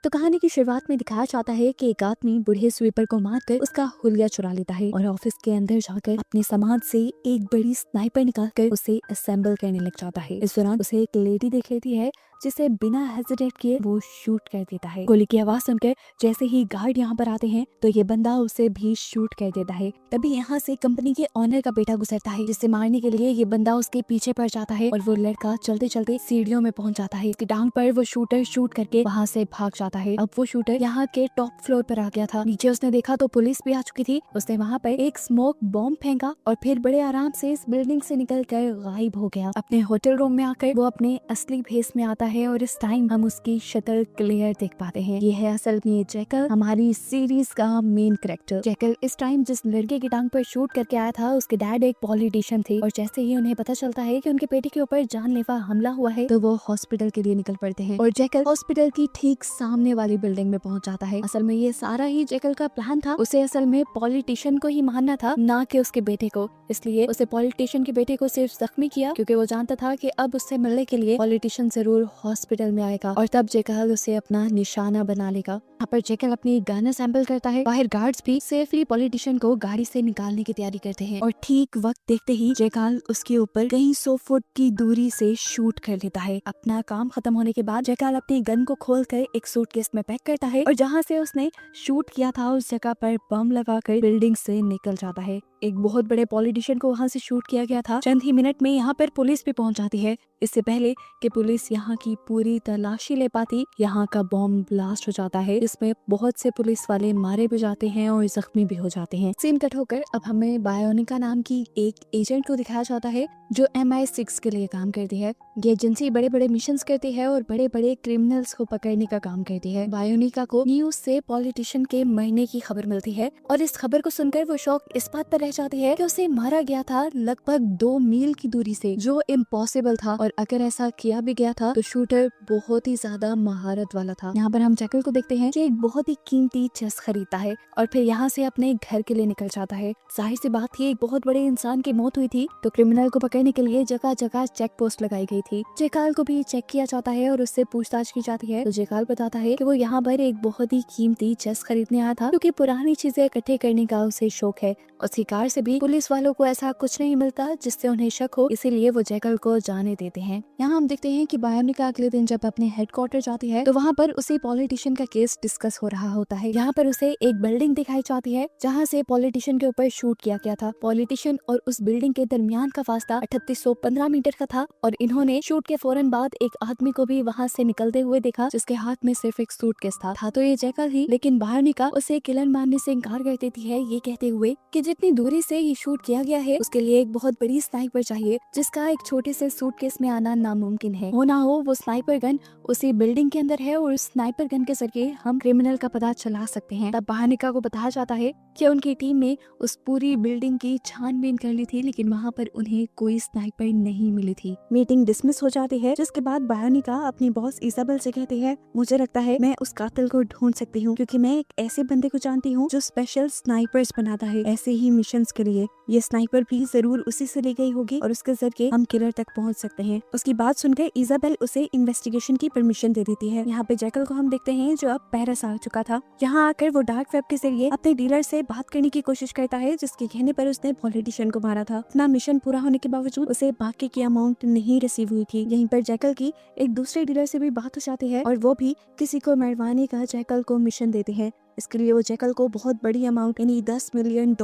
तो कहानी की शुरुआत में दिखाया जाता है कि एक आदमी बूढ़े स्वीपर को मारकर उसका हुलिया चुरा लेता है और ऑफिस के अंदर जाकर अपने सामान से एक बड़ी स्नाइपर निकालकर उसे असेंबल करने लग जाता है। इस दौरान उसे एक लेडी देख लेती है जिसे बिना हेजिटेट किए वो शूट कर देता है। गोली की आवाज सुनकर जैसे ही गार्ड यहाँ पर आते हैं तो ये बंदा उसे भी शूट कर देता है। तभी यहाँ से कंपनी के ऑनर का बेटा गुजरता है जिसे मारने के लिए ये बंदा उसके पीछे पड़ जाता है और वो लड़का चलते चलते सीढ़ियों में पहुंच जाता है। इसकी टांग पर वो शूटर शूट करके वहाँ से भाग जाता है। अब वो शूटर यहाँ के टॉप फ्लोर पर आ गया था। नीचे उसने देखा तो पुलिस भी आ चुकी थी। उसने वहाँ पर एक स्मोक बॉम्ब फेंका और फिर बड़े आराम से इस बिल्डिंग से निकल कर गायब हो गया। अपने होटल रूम में आकर वो अपने असली भेस में आता है और इस टाइम हम उसकी शक्ल क्लियर देख पाते हैं। ये है असल में जैकल, हमारी सीरीज का मेन कैरेक्टर। जैकल इस टाइम जिस लड़के की टांग पर शूट करके आया था उसके डैड एक पॉलिटिशियन थे और जैसे ही उन्हें पता चलता है कि उनके बेटे के ऊपर जानलेवा हमला हुआ है तो वो हॉस्पिटल के लिए निकल पड़ते हैं और जैकल हॉस्पिटल की ठीक सामने वाली बिल्डिंग में पहुंच जाता है। असल में ये सारा ही जैकल का प्लान था। उसे असल में पॉलिटिशियन को ही मारना था, ना कि उसके बेटे को। इसलिए उसे पॉलिटिशियन के बेटे को सिर्फ जख्मी किया क्योंकि वो जानता था कि अब उससे मिलने के लिए पॉलिटिशियन जरूर हॉस्पिटल में आएगा और तब जैकल उसे अपना निशाना बना लेगा। यहाँ पर जैकल अपनी गन असेंबल करता है। बाहर गार्ड्स भी सेफली पॉलिटिशियन को गाड़ी से निकालने की तैयारी करते हैं और ठीक वक्त देखते ही जैकल उसके ऊपर कई 100 फुट की दूरी से शूट कर लेता है। अपना काम खत्म होने के बाद जैकल अपनी गन को खोलकर एक सूटकेस में पैक करता है और जहाँ से उसने शूट किया था उस जगह पर बम लगाकर बिल्डिंग से निकल जाता है। एक बहुत बड़े पॉलिटिशियन को वहाँ से शूट किया गया था। चंद ही मिनट में यहाँ पर पुलिस भी पहुंच जाती है। इससे पहले कि पुलिस यहाँ की पूरी तलाशी ले पाती, यहाँ का बॉम्ब ब्लास्ट हो जाता है जिसमें बहुत से पुलिस वाले मारे भी जाते हैं और जख्मी भी हो जाते हैं। सीन कट होकर अब हमें बायोनिका नाम की एक एजेंट को दिखाया जाता है जो MI6 के लिए काम करती है। ये एजेंसी बड़े बड़े मिशन करती है और बड़े बड़े क्रिमिनल्स को पकड़ने का काम करती है। बायोनिका को न्यूज से पॉलिटिशियन के मरने की खबर मिलती है और इस खबर को सुनकर वो शौक इस बात पर रह जाती है कि उसे मारा गया था लगभग 2 मील की दूरी से, जो इम्पॉसिबल था और अगर ऐसा किया भी गया था तो शूटर बहुत ही ज्यादा महारत वाला था। यहाँ पर हम जैकल को देखते हैं कि एक बहुत ही कीमती चेस खरीदता है और फिर यहाँ से अपने घर के लिए निकल जाता है। जाहिर सी बात थी, एक बहुत बड़े इंसान की मौत हुई थी तो क्रिमिनल को पकड़ने के लिए जगह जगह चेक पोस्ट लगाई गई थी। जैकल को भी चेक किया जाता है और उससे पूछताछ की जाती है तो जैकल बताता है कि वो यहाँ पर एक बहुत ही कीमती चेस खरीदने आया था क्योंकि पुरानी चीजें इकट्ठे करने का उसे शौक है। उसकी कार से भी पुलिस वालों को ऐसा कुछ नहीं मिलता जिससे उन्हें शक हो, इसीलिए वो जैकल को जाने देते हैं। यहाँ हम देखते हैं कि बायोनिका अगले दिन जब अपने हेडक्वार्टर जाती है तो वहाँ पर उसे पॉलिटिशियन का केस डिस्कस हो रहा होता है। यहाँ पर उसे एक बिल्डिंग दिखाई जाती है जहाँ से पॉलिटिशियन के ऊपर शूट किया गया था। पॉलिटिशियन और उस बिल्डिंग के दरमियान का फासला 3815 मीटर का था और इन्होंने शूट के फौरन बाद एक आदमी को भी वहाँ से निकलते हुए देखा जिसके हाथ में सिर्फ एक सूटकेस था तो ये जैकल ही, लेकिन बायोनिका उसे किलन मारने से इनकार कर देती है, ये कहते हुए कि जितनी दूरी से ये शूट किया गया है उसके लिए एक बहुत बड़ी स्नाइपर चाहिए जिसका एक छोटे से सूटकेस में आना नामुमकिन है। हो ना हो वो स्नाइपर गन उसी बिल्डिंग के अंदर है और उस स्नाइपर गन के जरिए हम क्रिमिनल का पता चला सकते हैं। तब बायोनिका को बताया जाता है कि उनकी टीम ने उस पूरी बिल्डिंग की छानबीन कर ली थी लेकिन वहाँ पर उन्हें कोई स्नाइपर नहीं मिली थी। मीटिंग डिसमिस हो जाती है जिसके बाद बायोनिका अपनी बॉस इजाबेल से कहती है, मुझे लगता है मैं उस कातिल को ढूंढ सकती हूँ क्योंकि मैं एक ऐसे बंदे को जानती हूँ जो स्पेशल स्नाइपर्स बनाता है ऐसे ही मिशंस के लिए। ये स्नाइपर भी जरूर उसी से ली गई होगी और उसके जरिए हम किलर तक पहुंच सकते हैं। उसकी बात सुनकर इजाबेल उसे इन्वेस्टिगेशन की परमिशन दे देती है। यहाँ पे जैकल को हम देखते हैं जो अब पेरिस आ चुका था। यहाँ आकर वो डार्क वेब के जरिए अपने डीलर से बात करने की कोशिश करता है जिसके कहने पर उसने पॉलिटिशियन को मारा था। अपना मिशन पूरा होने के बावजूद उसे बाकी की अमाउंट नहीं रिसीव हुई थी। यहीं पर जैकल की एक दूसरे डीलर से भी बात हो जाती है और वो भी किसी को मरवाने का जैकल को मिशन देते हैं। इसके लिए वो जैकल को बहुत बड़ी अमाउंट यानी $10 मिलियन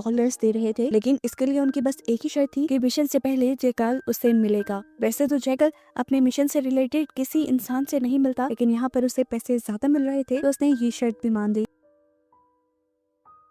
दे रहे थे, लेकिन इसके लिए उनकी बस एक ही शर्त थी कि मिशन से पहले जैकल उससे मिलेगा। वैसे तो जैकल अपने मिशन से रिलेटेड किसी इंसान से नहीं मिलता लेकिन यहाँ पर उसे पैसे ज्यादा मिल रहे थे तो उसने ये शर्त भी मान दी।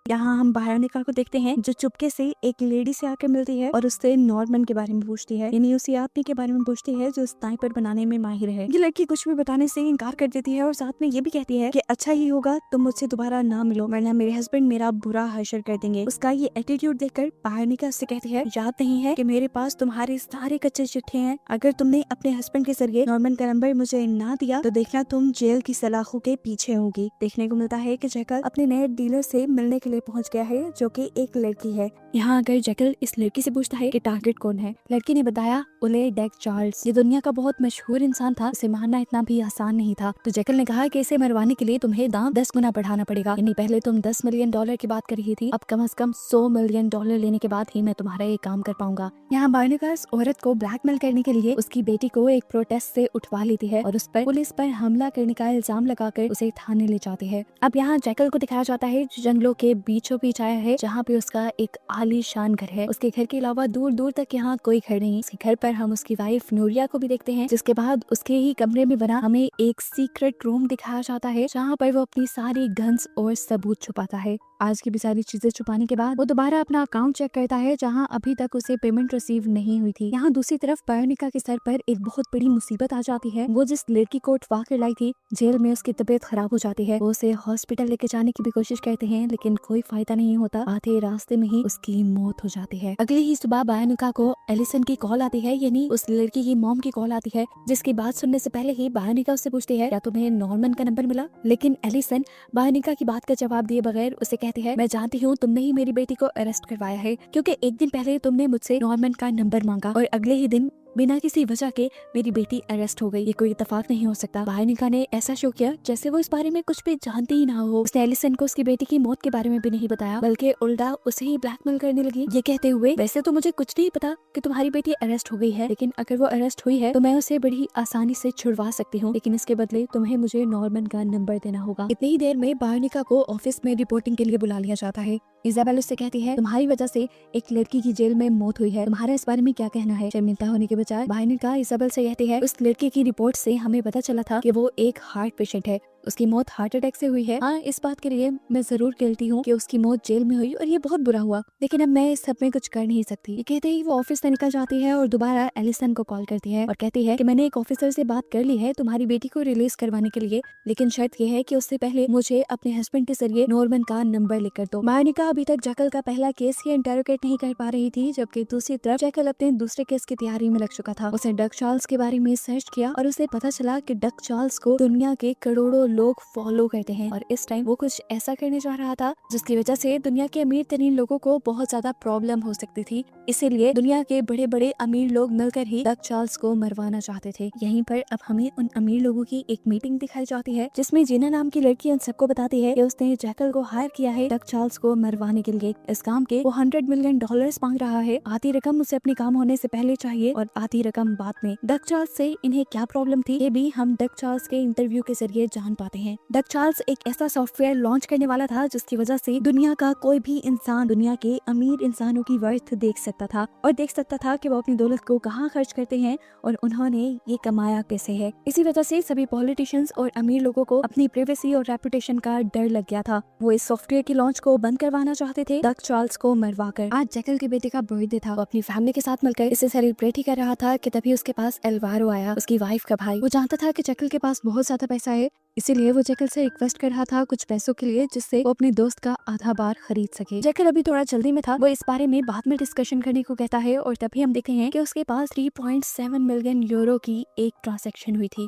यहाँ हम बायोनिका को देखते हैं जो चुपके से एक लेडी से आकर मिलती है और उससे नॉर्मन के बारे में पूछती है, यानी उसी आदमी के बारे में पूछती है जो स्नाइपर बनाने में माहिर है। ये लड़की कुछ भी बताने से इनकार कर देती है और साथ में ये भी कहती है कि अच्छा ही होगा तुम मुझसे दोबारा ना मिलो वरना मेरे हस्बैंड मेरा बुरा हशर कर देंगे। उसका ये एटीट्यूड देखकर बायोनिका उससे कहती है, याद नहीं है कि मेरे पास तुम्हारे सारे कच्चे चिट्ठे हैं, अगर तुमने अपने हस्बैंड के जरिए नॉर्मन का नंबर मुझे ना दिया तो देखना तुम जेल की सलाखों के पीछे होगी। देखने को मिलता है कि जैकल अपने नए डीलर से मिलने के लिए लिए पहुंच गया है, जो कि एक लड़की है। यहाँ अगर जैकल इस लड़की से पूछता है कि टारगेट कौन है, लड़की ने बताया ओले डेक चार्ल्स। ये दुनिया का बहुत मशहूर इंसान था, उसे मारना इतना भी आसान नहीं था। तो जैकल ने कहा कि इसे मरवाने के लिए तुम्हें दाम 10 गुना बढ़ाना पड़ेगा। यानी पहले तुम 10 मिलियन डॉलर की बात कर रही थी, अब कम से कम 100 मिलियन डॉलर लेने के बाद ही मैं तुम्हारा ये काम कर पाऊंगा। यहाँ बायोनिका इस औरत को ब्लैकमेल करने के लिए उसकी बेटी को एक प्रोटेस्ट से उठवा लेती है और उस पर पुलिस पर हमला करने का इल्जाम लगाकर उसे थाने ले जाती है। अब यहाँ जैकल को दिखाया जाता है जो जंगलों के बीचों बीच आया है, जहाँ पे उसका एक आलीशान घर है। उसके घर के अलावा दूर दूर तक यहाँ कोई घर नहीं। उसके घर पर हम उसकी वाइफ नूरिया को भी देखते हैं, जिसके बाद उसके ही कमरे में बना हमें एक सीक्रेट रूम दिखाया जाता है, जहाँ पर वो अपनी सारी गन्स और सबूत छुपाता है। आज की भी सारी चीजें छुपाने के बाद वो दोबारा अपना अकाउंट चेक करता है, जहाँ अभी तक उसे पेमेंट रिसीव नहीं हुई थी। यहाँ दूसरी तरफ बायोनिका के सर पर एक बहुत बड़ी मुसीबत आ जाती है। वो जिस लड़की को उठवा कर लाई थी, जेल में उसकी तबीयत खराब हो जाती है। वो उसे हॉस्पिटल लेके जाने की भी कोशिश करते हैं, लेकिन कोई फायदा नहीं होता। आधे रास्ते में ही उसकी मौत हो जाती है। अगले ही सुबह बायोनिका को एलिसन की कॉल आती है, यानी उस लड़की की मॉम की कॉल आती है, जिसकी बात सुनने से पहले ही बायोनिका उससे पूछती है क्या तुम्हें नॉर्मन का नंबर मिला। लेकिन एलिसन बायोनिका की बात का जवाब दिए बगैर उसे कहती है मैं जानती हूँ तुमने ही मेरी बेटी को अरेस्ट करवाया है, क्योंकि एक दिन पहले तुमने मुझसे नॉर्मन का नंबर मांगा और अगले ही दिन बिना किसी वजह के मेरी बेटी अरेस्ट हो गई। ये कोई इत्तेफाक नहीं हो सकता। बायोनिका ने ऐसा शो किया जैसे वो इस बारे में कुछ भी जानती ही ना हो। उसने एलिसन को उसकी बेटी की मौत के बारे में भी नहीं बताया, बल्कि उल्टा उसे ही ब्लैकमेल करने लगी, ये कहते हुए वैसे तो मुझे कुछ नहीं पता कि तुम्हारी बेटी अरेस्ट हो गई है, लेकिन अगर वो अरेस्ट हुई है तो मैं उसे बड़ी आसानी से छुड़वा सकती हूँ, लेकिन इसके बदले तुम्हें मुझे नॉर्मन का नंबर देना होगा। इतनी ही देर में बायोनिका को ऑफिस में रिपोर्टिंग के लिए बुला लिया जाता है। इजाबेल उससे कहती है तुम्हारी वजह से एक लड़की की जेल में मौत हुई है, तुम्हारा इस बारे में क्या कहना है। शर्मिंदा होने के बजाय बायोनिका इजाबेल से कहती है उस लड़की की रिपोर्ट से हमें पता चला था कि वो एक हार्ट पेशेंट है, उसकी मौत हार्ट अटैक से हुई है। हाँ, इस बात के लिए मैं जरूर गिल्टी हूँ कि उसकी मौत जेल में हुई और ये बहुत बुरा हुआ, लेकिन अब मैं इस सब में कुछ कर नहीं सकती। ये कहते ही वो ऑफिस से निकल जाती है और दोबारा एलिसन को कॉल करती है और कहती है कि मैंने एक ऑफिसर से बात कर ली है तुम्हारी बेटी को रिलीज करवाने के लिए, लेकिन शर्त ये है कि उससे पहले मुझे अपने हस्बैंड के जरिए नॉर्मन का नंबर लिख कर दो। बायोनिका अभी तक जैकल का पहला केस ही इंटरोगेट नहीं कर पा रही थी, जबकि दूसरी तरफ जैकल अपने दूसरे केस की तैयारी में लग चुका था। उसने डक चार्ल्स के बारे में सर्च किया और उसे पता चला कि डक चार्ल्स को दुनिया के करोड़ों लोग फॉलो करते हैं और इस टाइम वो कुछ ऐसा करने जा रहा था जिसकी वजह से दुनिया के अमीर तरीन लोगों को बहुत ज्यादा प्रॉब्लम हो सकती थी। इसीलिए दुनिया के बड़े बड़े अमीर लोग मिलकर ही डक चार्ल्स को मरवाना चाहते थे। यहीं पर अब हमें उन अमीर लोगों की एक मीटिंग दिखाई जाती है, जिसमें जीना नाम की लड़की उन सबको बताती है कि उसने जैकल को हायर किया है डक चार्ल्स को मरवाने के लिए। इस काम के वो $100 मिलियन मांग रहा है। आधी रकम उसे अपनी काम होने से पहले चाहिए और आधी रकम बाद में। डक चार्ल्स से इन्हें क्या प्रॉब्लम थी ये भी हम डक चार्ल्स के इंटरव्यू के जरिए जान पाते हैं। डक चार्ल्स एक ऐसा सॉफ्टवेयर लॉन्च करने वाला था जिसकी वजह से दुनिया का कोई भी इंसान दुनिया के अमीर इंसानों की वर्थ देख सकता था और देख सकता था कि वो अपनी दौलत को कहाँ खर्च करते हैं और उन्होंने ये कमाया कैसे है। इसी वजह से सभी पॉलिटिशियंस और अमीर लोगों को अपनी प्राइवेसी और रेपुटेशन का डर लग गया था। वो इस सॉफ्टवेयर की लॉन्च को बंद करवाना चाहते थे डक चार्ल्स को मरवाकर। आज जैकल के बेटे का बर्थडे था, वो अपनी फैमिली के साथ मिलकर इसे सेलिब्रेट ही कर रहा था कि तभी उसके पास एल्वारो आया, उसकी वाइफ का भाई। वो जानता था कि जैकल के पास बहुत ज्यादा पैसा है, इसीलिए वो जैकल से रिक्वेस्ट कर रहा था कुछ पैसों के लिए, जिससे वो अपने दोस्त का आधा बार खरीद सके। जैकल अभी थोड़ा जल्दी में था, वो इस बारे में बाद में डिस्कशन करने को कहता है और तभी हम देखते हैं कि उसके पास 3.7 मिलियन यूरो की एक ट्रांजैक्शन हुई थी।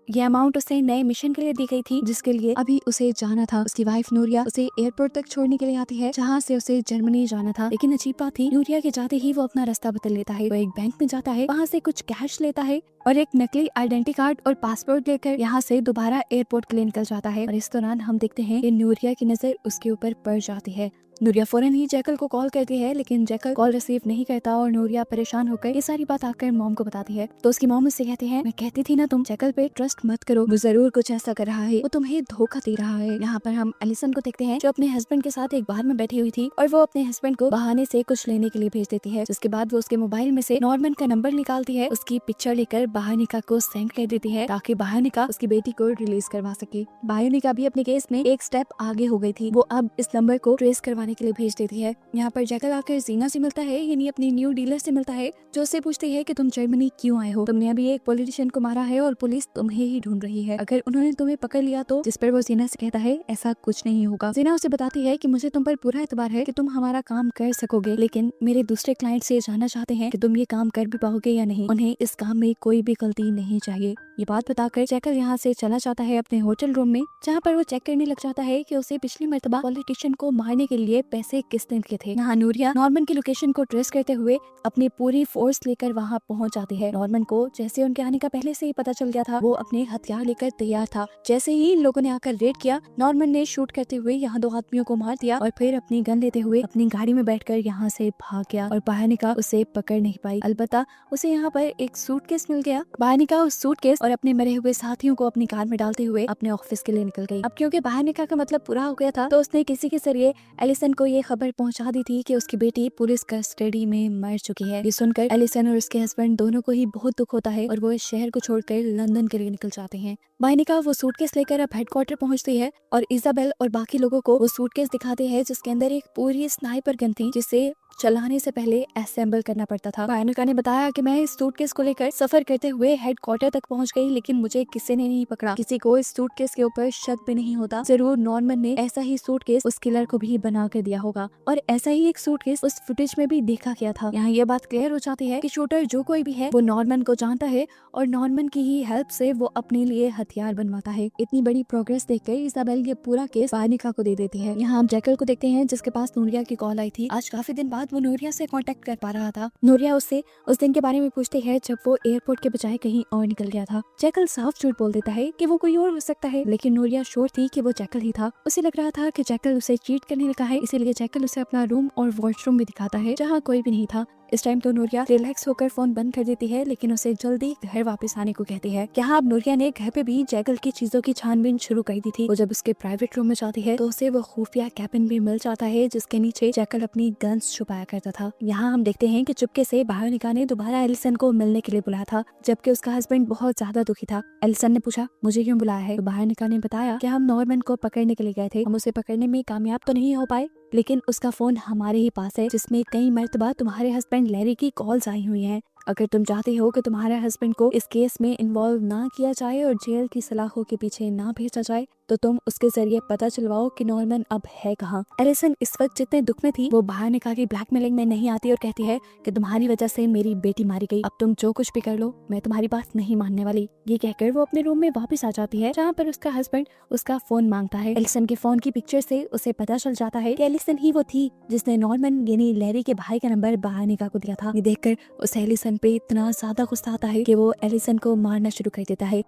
ये अमाउंट उसे नए मिशन के लिए दी गई थी, जिसके लिए अभी उसे जाना था। उसकी वाइफ नूरिया उसे एयरपोर्ट तक छोड़ने के लिए आती है, जहाँ से उसे जर्मनी जाना था। लेकिन अजीब बात थी, नूरिया के जाते ही वो अपना रास्ता बदल लेता है। वो एक बैंक में जाता है, वहाँ से कुछ कैश लेता है और एक नकली आइडेंटिटी कार्ड और पासपोर्ट लेकर यहाँ से दोबारा एयरपोर्ट के लिए निकल जाता है। और इस दौरान हम देखते हैं कि नूरिया की नजर उसके ऊपर पड़ जाती है। नूरिया फौरन ही जैकल को कॉल करती है, लेकिन जैकल कॉल रिसीव नहीं करता और नूरिया परेशान होकर ये सारी बात आकर मॉम को बताती है। तो उसकी मॉम उससे कहती है मैं कहती थी ना तुम जैकल पे ट्रस्ट मत करो, वो जरूर कुछ ऐसा कर रहा है, वो तुम्हें धोखा दे रहा है। यहाँ पर हम एलिसन को देखते हैं जो अपने हस्बैंड के साथ एक बार में बैठी हुई थी और वो अपने हस्बैंड को बहाने से कुछ लेने के लिए भेज देती है, जिसके बाद वो उसके मोबाइल में से नॉर्मन का नंबर निकालती है, उसकी पिक्चर लेकर बायोनिका को सेंड कर देती है ताकि बायोनिका उसकी बेटी को रिलीज करवा सके। बायोनिका भी अपने केस में एक स्टेप आगे हो गई थी, वो अब इस नंबर को ट्रेस करवाने के लिए भेज देती है। यहाँ पर जैकल आकर जीना से मिलता है, यानी अपनी न्यू डीलर से मिलता है, जो उससे पूछती है कि तुम जर्मनी क्यों आए हो, तुमने अभी एक पॉलिटिशियन को मारा है और पुलिस तुम्हें ही ढूंढ रही है, अगर उन्होंने तुम्हें पकड़ लिया तो। जिस पर वो जीना से कहता है ऐसा कुछ नहीं होगा। जीना उसे बताती है कि मुझे तुम पर पूरा एतबार है कि तुम हमारा काम कर सकोगे, लेकिन मेरे दूसरे क्लाइंट से जानना चाहते हैं कि तुम ये काम कर भी पाओगे या नहीं, उन्हें इस काम में कोई भी गलती नहीं चाहिए। ये बात बताकर जैकल यहाँ से चला जाता है अपने होटल रूम में, जहाँ पर वो चेक करने लग जाता है कि उसे पिछली मर्तबा पॉलिटिशियन को मारने के लिए पैसे किसने दिए थे। यहाँ नूरिया नॉर्मन की लोकेशन को ट्रेस करते हुए अपनी पूरी फोर्स लेकर वहाँ पहुँच जाती है। नॉर्मन को जैसे उनके आने का पहले से ही पता चल गया था, वो अपने हथियार लेकर तैयार था। जैसे ही इन लोगों ने आकर रेड किया, नॉर्मन ने शूट करते हुए यहाँ 2 आदमियों को मार दिया और फिर अपनी गन लेते हुए अपनी गाड़ी में बैठकर यहाँ से भाग गया और बहानिका उसे पकड़ नहीं पाई। अलबत्ता उसे यहाँ पर एक सूटकेस मिल गया। बहानिका उस सूटकेस और अपने मरे हुए साथियों को अपनी कार में डालते हुए अपने ऑफिस के लिए निकल गई। अब क्योंकि बहानिका का मतलब पूरा हो गया था, तो उसने किसी के जरिए एलिसन को ये खबर पहुंचा दी थी कि उसकी बेटी पुलिस कस्टडी में मर चुकी है। ये सुनकर एलिसन और उसके हस्बैंड दोनों को ही बहुत दुख होता है और वो इस शहर को छोड़कर लंदन के लिए निकल जाते हैं। बहानिका वो सूटकेस लेकर अब हेडक्वार्टर पहुंचती है और इजाबेल और बाकी लोगों को वो सूटकेस दिखाते हैं जिसके अंदर एक पूरी स्नाइपर गन थी, जिसे चलाने से पहले असेंबल करना पड़ता था। बहानिका ने बताया कि मैं इस सूटकेस को लेकर सफर करते हुए हेडक्वार्टर तक पहुंच गई, लेकिन मुझे किसी ने नहीं पकड़ा। किसी को इस सूटकेस के ऊपर शक भी नहीं होता। जरूर नॉर्मन ने ऐसा ही सूटकेस उस किलर को भी बना कर दिया होगा और ऐसा ही एक सूटकेस उस फुटेज में भी देखा गया था। यहाँ ये बात क्लियर हो जाती है कि शूटर जो कोई भी है वो नॉर्मन को जानता है और नॉर्मन की ही हेल्प से वो अपने लिए हथियार बनवाता है। इतनी बड़ी प्रोग्रेस देखकर इजाबेल ये पूरा केस बहानिका को दे देती है। यहाँ हम जैकल को देखते हैं जिसके पास नूरिया की कॉल आई थी। आज काफी दिन बाद वो नूरिया से कांटेक्ट कर पा रहा था। नूरिया उससे उस दिन के बारे में पूछती है जब वो एयरपोर्ट के बजाय कहीं और निकल गया था। जैकल साफ झूठ बोल देता है कि वो कोई और हो सकता है, लेकिन नूरिया श्योर थी कि वो जैकल ही था। उसे लग रहा था कि जैकल उसे चीट करने लगा है, इसीलिए जैकल उसे अपना रूम और वॉशरूम भी दिखाता है जहाँ कोई भी नहीं था। इस टाइम तो नूरिया रिलैक्स होकर फोन बंद कर देती है, लेकिन उसे जल्दी घर वापस आने को कहती है। यहाँ अब नूरिया ने घर पे भी जैकल की चीजों की छानबीन शुरू कर दी थी। वो जब उसके प्राइवेट रूम में जाती है तो उसे वो खुफिया कैबिन भी मिल जाता है जिसके नीचे जैकल अपनी गन्स छुपाया करता था। यहाँ हम देखते हैं कि चुपके से बहानिका ने दोबारा एलिसन को मिलने के लिए बुलाया था, जबकि उसका हस्बैंड बहुत ज्यादा दुखी था। एलिसन ने पूछा मुझे क्यों बुलाया है, तो बहानिका ने बताया कि हम नॉर्मन को पकड़ने के लिए गए थे। हम उसे पकड़ने में कामयाब तो नहीं हो पाए, लेकिन उसका फोन हमारे ही पास है जिसमें कई मर्तबा तुम्हारे हस्बैंड लैरी की कॉल्स आई हुई हैं। अगर तुम चाहते हो कि तुम्हारे हस्बैंड को इस केस में इन्वॉल्व ना किया जाए और जेल की सलाखों के पीछे ना भेजा जाए, तो तुम उसके जरिए पता चलवाओ कि नॉर्मन अब है कहाँ। एलिसन इस वक्त जितने दुख में थी वो बहानिका की ब्लैकमेलिंग में नहीं आती और कहती है कि तुम्हारी वजह से मेरी बेटी मारी गई, अब तुम जो कुछ भी कर लो मैं तुम्हारी बात नहीं मानने वाली। ये कहकर वो अपने रूम में वापस आ जाती है जहाँ पर उसका हस्बैंड उसका फोन मांगता है। एलिसन के फोन की पिक्चर से उसे पता चल जाता है कि एलिसन ही वो थी जिसने नॉर्मन यानी लैरी के भाई का नंबर बहानिका को दिया था। ये देखकर उस एलिसन पे इतना ज्यादा गुस्सा आता है कि वो एलिसन को मारना शुरू कर देता है।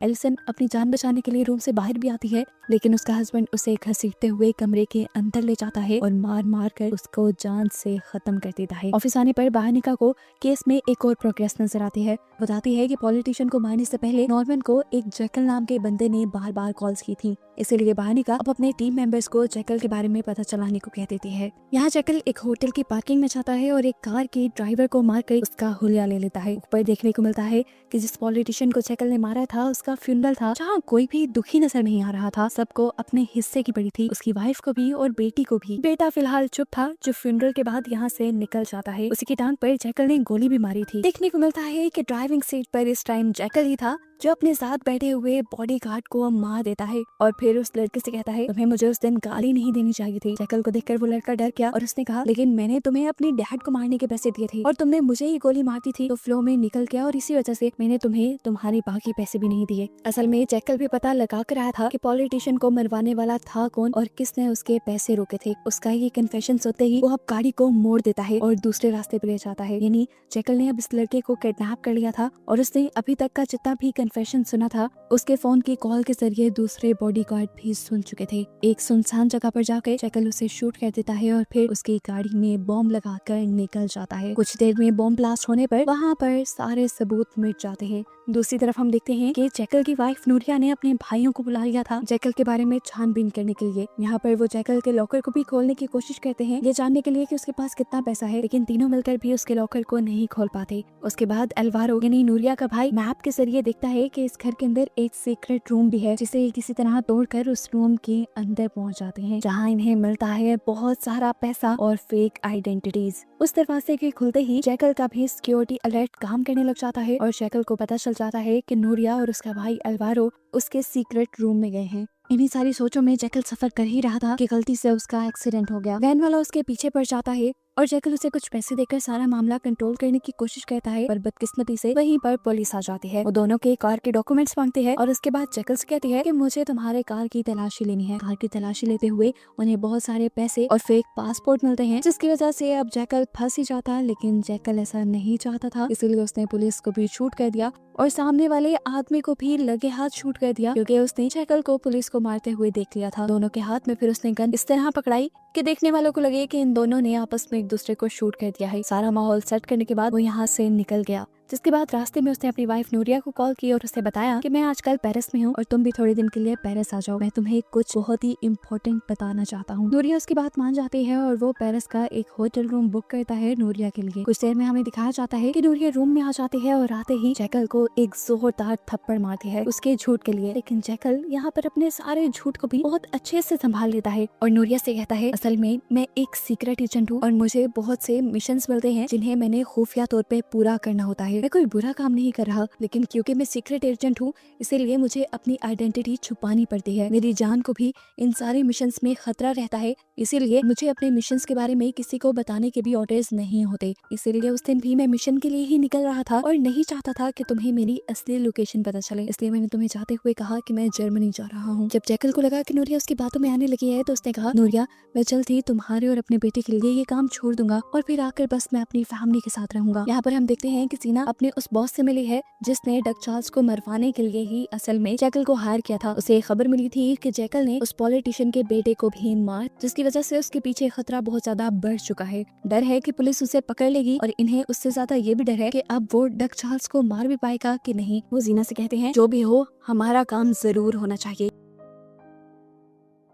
एलिसन अपनी जान बचाने के लिए रूम से बाहर भी आती है, लेकिन उसका हस्बैंड उसे घसीटते हुए कमरे के अंदर ले जाता है और मार मार कर उसको जान से खत्म कर देता है। ऑफिस आने पर बहानिका को केस में एक और प्रोग्रेस नजर आती है। बताती है कि पॉलिटिशियन को मारने से पहले नॉर्मन को एक जैकल नाम के बंदे ने बार बार कॉल्स की थी, इसीलिए बहानिका अब अपने टीम मेंबर्स को जैकल के बारे में पता चलाने को कह देती है। यहाँ जैकल एक होटल की पार्किंग में जाता है और एक कार के ड्राइवर को मारकर उसका हुलिया ले लेता है। ऊपर देखने को मिलता है कि जिस पॉलिटिशियन को जैकल ने मारा था उसका फ्यूनरल था, जहाँ कोई भी दुखी नजर नहीं आ रहा था। सबको अपने हिस्से की पड़ी थी, उसकी वाइफ को भी और बेटी को भी। बेटा फिलहाल चुप था जो फ्यूनरल के बाद यहाँ से निकल जाता है। उसी की टांग पर जैकल ने गोली भी मारी थी। देखने को मिलता है कि ड्राइविंग सीट पर इस टाइम जैकल ही था जो अपने साथ बैठे हुए बॉडीगार्ड को मार देता है और फिर उस लड़के से कहता है तुम्हें मुझे उस दिन गाली नहीं देनी चाहिए थी। जैकल को देखकर वो लड़का डर गया और उसने कहा लेकिन मैंने तुम्हें अपने डैड को मारने के पैसे दिए थे और तुमने मुझे ही गोली मार दी थी, तो फ्लो में निकल गया और इसी वजह से मैंने तुम्हें तुम्हारे बाकी पैसे भी नहीं दिए। असल में जैकल भी पता लगा कर आया था कि पॉलिटिशियन को मरवाने वाला था कौन और किसने उसके पैसे रोके थे। उसका ये कन्फेशन होते ही वो अब गाड़ी को मोड़ देता है और दूसरे रास्ते पर ले जाता है। यानी जैकल ने अब इस लड़के को किडनैप कर लिया था और उसने अभी तक का जितना भी कन्फेशन सुना था उसके फोन की कॉल के जरिए दूसरे बॉडीगार्ड भी सुन चुके थे। एक सुनसान जगह पर जाकर जैकल उसे शूट कर देता है और फिर उसकी गाड़ी में बॉम्ब लगाकर निकल जाता है। कुछ देर में बॉम्ब ब्लास्ट होने पर वहाँ पर सारे सबूत मिट जाते हैं। दूसरी तरफ हम देखते हैं कि जैकल की वाइफ नूरिया ने अपने भाइयों को बुला लिया था जैकल के बारे में छानबीन करने के लिए। यहाँ पर वो जैकल के लॉकर को भी खोलने की कोशिश करते हैं ये जानने के लिए कि उसके पास कितना पैसा है, लेकिन तीनों मिलकर भी उसके लॉकर को नहीं खोल पाते। उसके बाद एल्वारो यानी नूरिया का भाई मैप के जरिए देखता है कि इस घर के अंदर एक सीक्रेट रूम भी है, जिसे किसी तरह तोड़कर उस रूम के अंदर पहुंच जाते हैं जहां इन्हें मिलता है बहुत सारा पैसा और फेक आइडेंटिटीज। उस दरवाजे के खुलते ही जैकल का भी सिक्योरिटी अलर्ट काम करने लग जाता है और जैकल को पता चल जाता है कि नूरिया और उसका भाई एल्वारो उसके सीक्रेट रूम में गए हैं। इन्हीं सारी सोचों में जैकल सफर कर ही रहा था कि गलती से उसका एक्सीडेंट हो गया। वैन वाला उसके पीछे पड़ जाता है और जैकल उसे कुछ पैसे देकर सारा मामला कंट्रोल करने की कोशिश करता है, पर बदकिस्मती से वहीं पर पुलिस आ जाती है। वो दोनों के कार के डॉक्यूमेंट्स मांगती है और उसके बाद जैकल से कहती है कि मुझे तुम्हारे कार की तलाशी लेनी है। कार की तलाशी लेते हुए उन्हें बहुत सारे पैसे और फेक पासपोर्ट मिलते हैं, जिसकी वजह से अब जैकल फंस ही जाता है। लेकिन जैकल ऐसा नहीं चाहता था, इसलिए उसने पुलिस को भी शूट कर दिया और सामने वाले आदमी को भी लगे हाथ शूट कर दिया, क्योंकि उसने जैकल को पुलिस को मारते हुए देख लिया था। दोनों के हाथ में फिर उसने गन इस तरह पकड़ाई कि देखने वालों को लगे कि इन दोनों ने आपस में एक दूसरे को शूट कर दिया है। सारा माहौल सेट करने के बाद वो यहाँ से निकल गया, जिसके बाद रास्ते में उसने अपनी वाइफ नूरिया को कॉल की और उसे बताया कि मैं आजकल पेरिस में हूँ और तुम भी थोड़े दिन के लिए पेरिस आ जाओ, मैं तुम्हें कुछ बहुत ही इम्पोर्टेंट बताना चाहता हूँ। नूरिया उसकी बात मान जाती है और वो पेरिस का एक होटल रूम बुक करता है नूरिया के लिए। कुछ देर में हमें दिखाया जाता है कि नूरिया रूम में आ जाती है और आते ही जैकल को एक जोरदार थप्पड़ मारती है उसके झूठ के लिए। लेकिन जैकल यहाँ पर अपने सारे झूठ को भी बहुत अच्छे से संभाल लेता है और नूरिया से कहता है, असल में मैं एक सीक्रेट एजेंट हूँ और मुझे बहुत से मिशंस मिलते हैं जिन्हें मैंने खुफिया तौर पे पूरा करना होता है। मैं कोई बुरा काम नहीं कर रहा, लेकिन क्योंकि मैं सीक्रेट एजेंट हूँ इसीलिए मुझे अपनी आइडेंटिटी छुपानी पड़ती है। मेरी जान को भी इन सारे मिशंस में खतरा रहता है, इसीलिए मुझे अपने मिशंस के बारे में किसी को बताने के भी ऑर्डर्स नहीं होते। इसीलिए उस दिन भी मैं मिशन के लिए ही निकल रहा था और नहीं चाहता था कि तुम्हें मेरी असली लोकेशन पता चले, इसलिए मैंने तुम्हें जाते हुए कहा कि मैं जर्मनी जा रहा हूँ। जब जैकल को लगा कि नूरिया उसकी बातों में आने लगी है तो उसने कहा, नूरिया मैं जल्द ही तुम्हारे और अपने बेटे के लिए ये काम छोड़ दूंगा और फिर आकर बस मैं अपनी फैमिली के साथ रहूंगा। यहाँ पर हम देखते हैं कि सीना अपने उस बॉस से मिली है जिसने डक चार्ल्स को मरवाने के लिए ही असल में जैकल को हायर किया था। उसे खबर मिली थी कि जैकल ने उस पॉलिटिशियन के बेटे को भी मार, जिसकी वजह से उसके पीछे खतरा बहुत ज्यादा बढ़ चुका है। डर है कि पुलिस उसे पकड़ लेगी और इन्हें उससे ज्यादा ये भी डर है कि अब वो डक चार्ल्स को मार भी पाएगा कि नहीं। वो जीना से कहते हैं, जो भी हो हमारा काम जरूर होना चाहिए।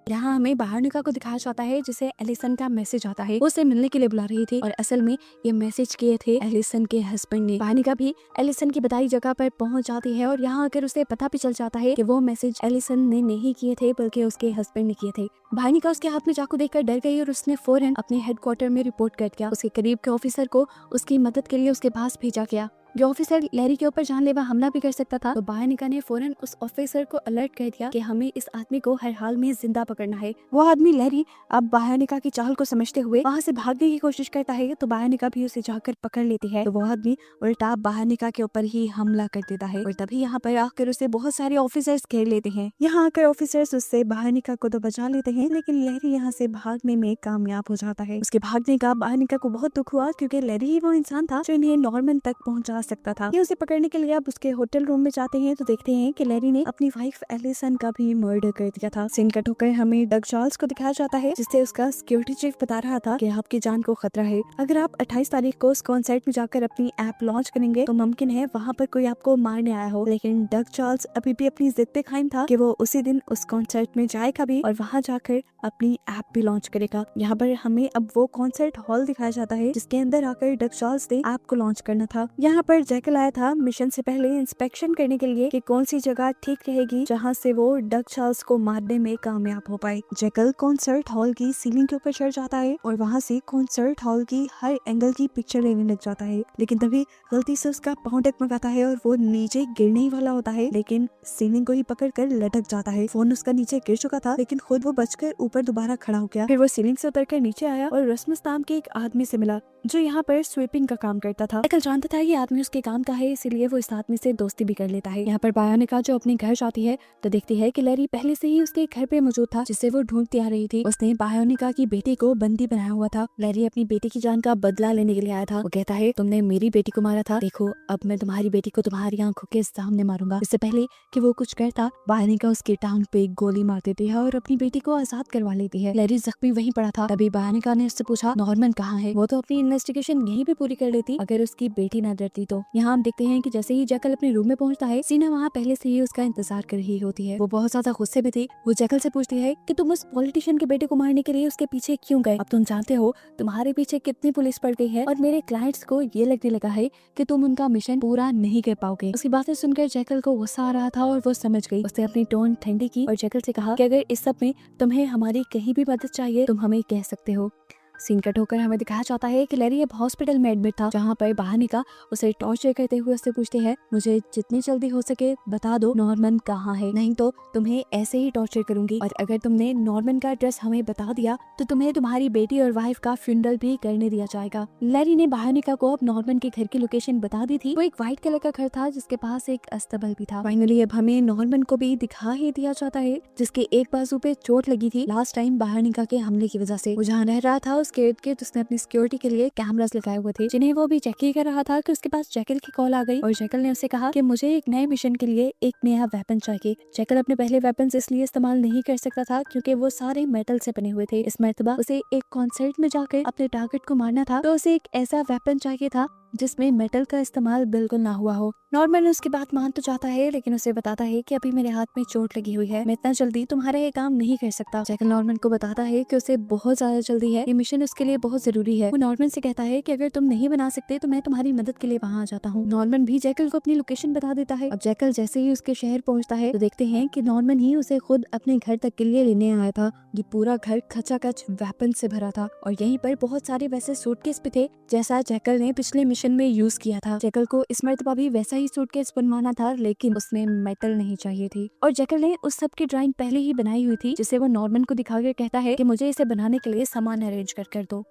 यहाँ हमें बाहरनिका को दिखाया जाता है जिसे एलिसन का मैसेज आता है, वो उसे मिलने के लिए बुला रही थी और असल में ये मैसेज किए थे एलिसन के हस्बैंड ने। बाहरनिका भी एलिसन की बताई जगह पर पहुंच जाती है और यहाँ आकर उसे पता भी चल जाता है कि वो मैसेज एलिसन ने नहीं किए थे बल्कि उसके हस्बैंड ने किए थे। बाहरनिका उसके हाथ में चाकू देखकर डर गई और उसने फौरन अपने हेडक्वार्टर में रिपोर्ट कर दिया। उसके करीब के ऑफिसर को उसकी मदद के लिए उसके पास भेजा गया। जो ऑफिसर लैरी के ऊपर जानलेवा हमला भी कर सकता था, तो बाहरनिका ने फौरन उस ऑफिसर को अलर्ट कर दिया कि हमें इस आदमी को हर हाल में जिंदा पकड़ना है। वो आदमी लैरी अब बाहरनिका की चाल को समझते हुए वहाँ से भागने की कोशिश करता है, तो बाहरनिका भी उसे जाकर पकड़ लेती है। तो वो आदमी उल्टा बाहरनिका के ऊपर ही हमला कर देता है और तभी यहाँ पर आकर उसे बहुत सारे ऑफिसर्स घेर लेते हैं। यहाँ आकर ऑफिसर्स उससे बाहरनिका को तो बचा लेते हैं, लेकिन लैरी यहाँ से भागने में कामयाब हो जाता है। उसके भागने का बाहरनिका को बहुत दुख हुआ, क्योंकि लैरी ही वो इंसान था जो इन्हें नॉर्मन तक पहुंचा सकता था। ये उसे पकड़ने के लिए अब उसके होटल रूम में जाते हैं तो देखते हैं कि लैरी ने अपनी वाइफ एलिसन का भी मर्डर कर दिया था। सीन कट होकर हमें डग चार्ल्स को दिखाया जाता है, जिससे उसका सिक्योरिटी चीफ बता रहा था कि आपकी जान को खतरा है। अगर आप 28 तारीख को उस कॉन्सर्ट में जाकर अपनी ऐप लॉन्च करेंगे तो मुमकिन है वहाँ पर कोई आपको मारने आया हो। लेकिन डग चार्ल्स अभी भी अपनी जिद पे कायम था कि वो उसी दिन उस कॉन्सर्ट में जाएगा भी और वहाँ जाकर अपनी ऐप भी लॉन्च करेगा। यहाँ पर हमें अब वो कॉन्सर्ट हॉल दिखाया जाता है जिसके अंदर आकर डग चार्ल्स ने ऐप को लॉन्च करना था। यहाँ पर जैकल आया था मिशन से पहले इंस्पेक्शन करने के लिए कि कौन सी जगह ठीक रहेगी जहाँ से वो डग चार्ल्स को मारने में कामयाब हो पाए। जैकल कॉन्सर्ट हॉल की सीलिंग के ऊपर चढ़ जाता है और वहाँ से कॉन्सर्ट हॉल की हर एंगल की पिक्चर लेने लग जाता है, लेकिन तभी गलती से उसका पाँव डगमगाता है और वो नीचे गिरने ही वाला होता है, लेकिन सीलिंग को ही पकड़ कर लटक जाता है। फोन उसका नीचे गिर चुका था, लेकिन खुद वो बचकर ऊपर दोबारा खड़ा हो गया। फिर वो सीलिंग से उतरकर नीचे आया और रस्मस नाम के एक आदमी से मिला जो यहाँ पर स्वीपिंग का काम करता था। जैकल जानता था ये आदमी उसके काम का है, इसीलिए वो इस आदमी से दोस्ती भी कर लेता है। यहाँ पर बायोनिका जो अपने घर जाती है तो देखती है कि लैरी पहले से ही उसके घर पे मौजूद था, जिसे वो ढूंढती आ रही थी। उसने बायोनिका की बेटी को बंदी बनाया हुआ था। लैरी अपनी बेटी की जान का बदला लेने के लिए आया था। वो कहता है, तुमने मेरी बेटी को मारा था, देखो अब मैं तुम्हारी बेटी को तुम्हारी आंखों के सामने मारूंगा। इससे पहले कि वो कुछ करता, बायोनिका उसके टांग पे एक गोली मार देती है और अपनी बेटी को आजाद करवा लेती है। लैरी जख्मी वहीं पड़ा था। तभी बायोनिका ने उससे पूछा, नॉर्मन कहाँ है? वो तो अपनी इन्वेस्टिगेशन यहीं पे पूरी कर लेती अगर उसकी बेटी न डरती तो। यहाँ हम देखते हैं कि जैसे ही जैकल अपने रूम में पहुंचता है, सीना वहाँ पहले से ही उसका इंतजार कर रही होती है। वो बहुत ज्यादा गुस्से में थी। वो जैकल से पूछती है कि तुम उस पॉलिटिशियन के बेटे को मारने के लिए उसके पीछे क्यों गए? अब तुम जानते हो तुम्हारे पीछे कितनी पुलिस पड़ गई है और मेरे क्लाइंट्स को ये लगने लगा है कि तुम उनका मिशन पूरा नहीं कर पाओगे। उसकी बातें सुनकर जैकल को गुस्सा आ रहा था और वो समझ गई। उसने अपनी टोन ठंडी की और जैकल से कहा कि अगर इस सब में तुम्हें हमारी कहीं भी मदद चाहिए तुम हमें कह सकते हो। सीन कट होकर हमें दिखाया जाता है कि लैरी अब हॉस्पिटल में एडमिट था, जहाँ पर बहानिका उसे टॉर्चर करते हुए उससे पूछती है, मुझे जितनी जल्दी हो सके बता दो नॉर्मन कहाँ है, नहीं तो तुम्हें ऐसे ही टॉर्चर करूंगी, और अगर तुमने नॉर्मन का एड्रेस हमें बता दिया तो तुम्हें तुम्हारी बेटी और वाइफ का फ्यूनरल भी करने दिया जाएगा। लैरी ने बहानिका को अब नॉर्मन के घर की लोकेशन बता दी थी। वो एक व्हाइट कलर का घर था जिसके पास एक अस्तबल भी था। फाइनली अब हमें नॉर्मन को भी दिखा ही दिया जाता है, जिसके एक बाजू पे चोट लगी थी लास्ट टाइम बहानिका के हमले की वजह से। वो जहाँ रह रहा था उसके इर्द गिर्द उसने अपनी सिक्योरिटी के लिए कैमरास लगाए हुए थे, जिन्हें वो भी चेक ही कर रहा था कि उसके पास जैकल की कॉल आ गई, और जैकल ने उसे कहा कि मुझे एक नए मिशन के लिए एक नया वेपन चाहिए। जैकल अपने पहले वेपन इसलिए इस्तेमाल नहीं कर सकता था क्योंकि वो सारे मेटल से बने हुए थे। इस मर्तबा उसे एक कॉन्सर्ट में जाकर अपने टारगेट को मारना था, तो उसे एक ऐसा वेपन चाहिए था जिसमें मेटल का इस्तेमाल बिल्कुल ना हुआ हो। नॉर्मन उसकी बात मान तो जाता है, लेकिन उसे बताता है कि अभी मेरे हाथ में चोट लगी हुई है, मैं इतना जल्दी तुम्हारा ये काम नहीं कर सकता। जैकल नॉर्मन को बताता है कि उसे बहुत ज्यादा जल्दी है, ये मिशन उसके लिए बहुत जरूरी है। वो नॉर्मन से कहता है कि अगर तुम नहीं बना सकते तो मैं तुम्हारी मदद के लिए वहाँ आ जाता हूँ। नॉर्मन भी जैकल को अपनी लोकेशन बता देता है। अब जैकल जैसे ही उसके शहर पहुँचता है तो देखते हैं कि नॉर्मन ही उसे खुद अपने घर तक के लिए लेने आया था। ये पूरा घर खचाखच वेपन से भरा था, और यहीं पर बहुत सारे वैसे सूटकेस भी थे जैसा जैकल ने पिछले मिशन में यूज किया था। जैकल को इस मर्तबा भी वैसा ही सूटकेस बनवाना था, लेकिन उसमें मेटल नहीं चाहिए थी, और जैकल ने उस सब की ड्राइंग पहले ही बनाई हुई थी, जिसे वो नॉर्मन को दिखाकर कहता है कि मुझे इसे बनाने के लिए सामान अरेंज कर दो।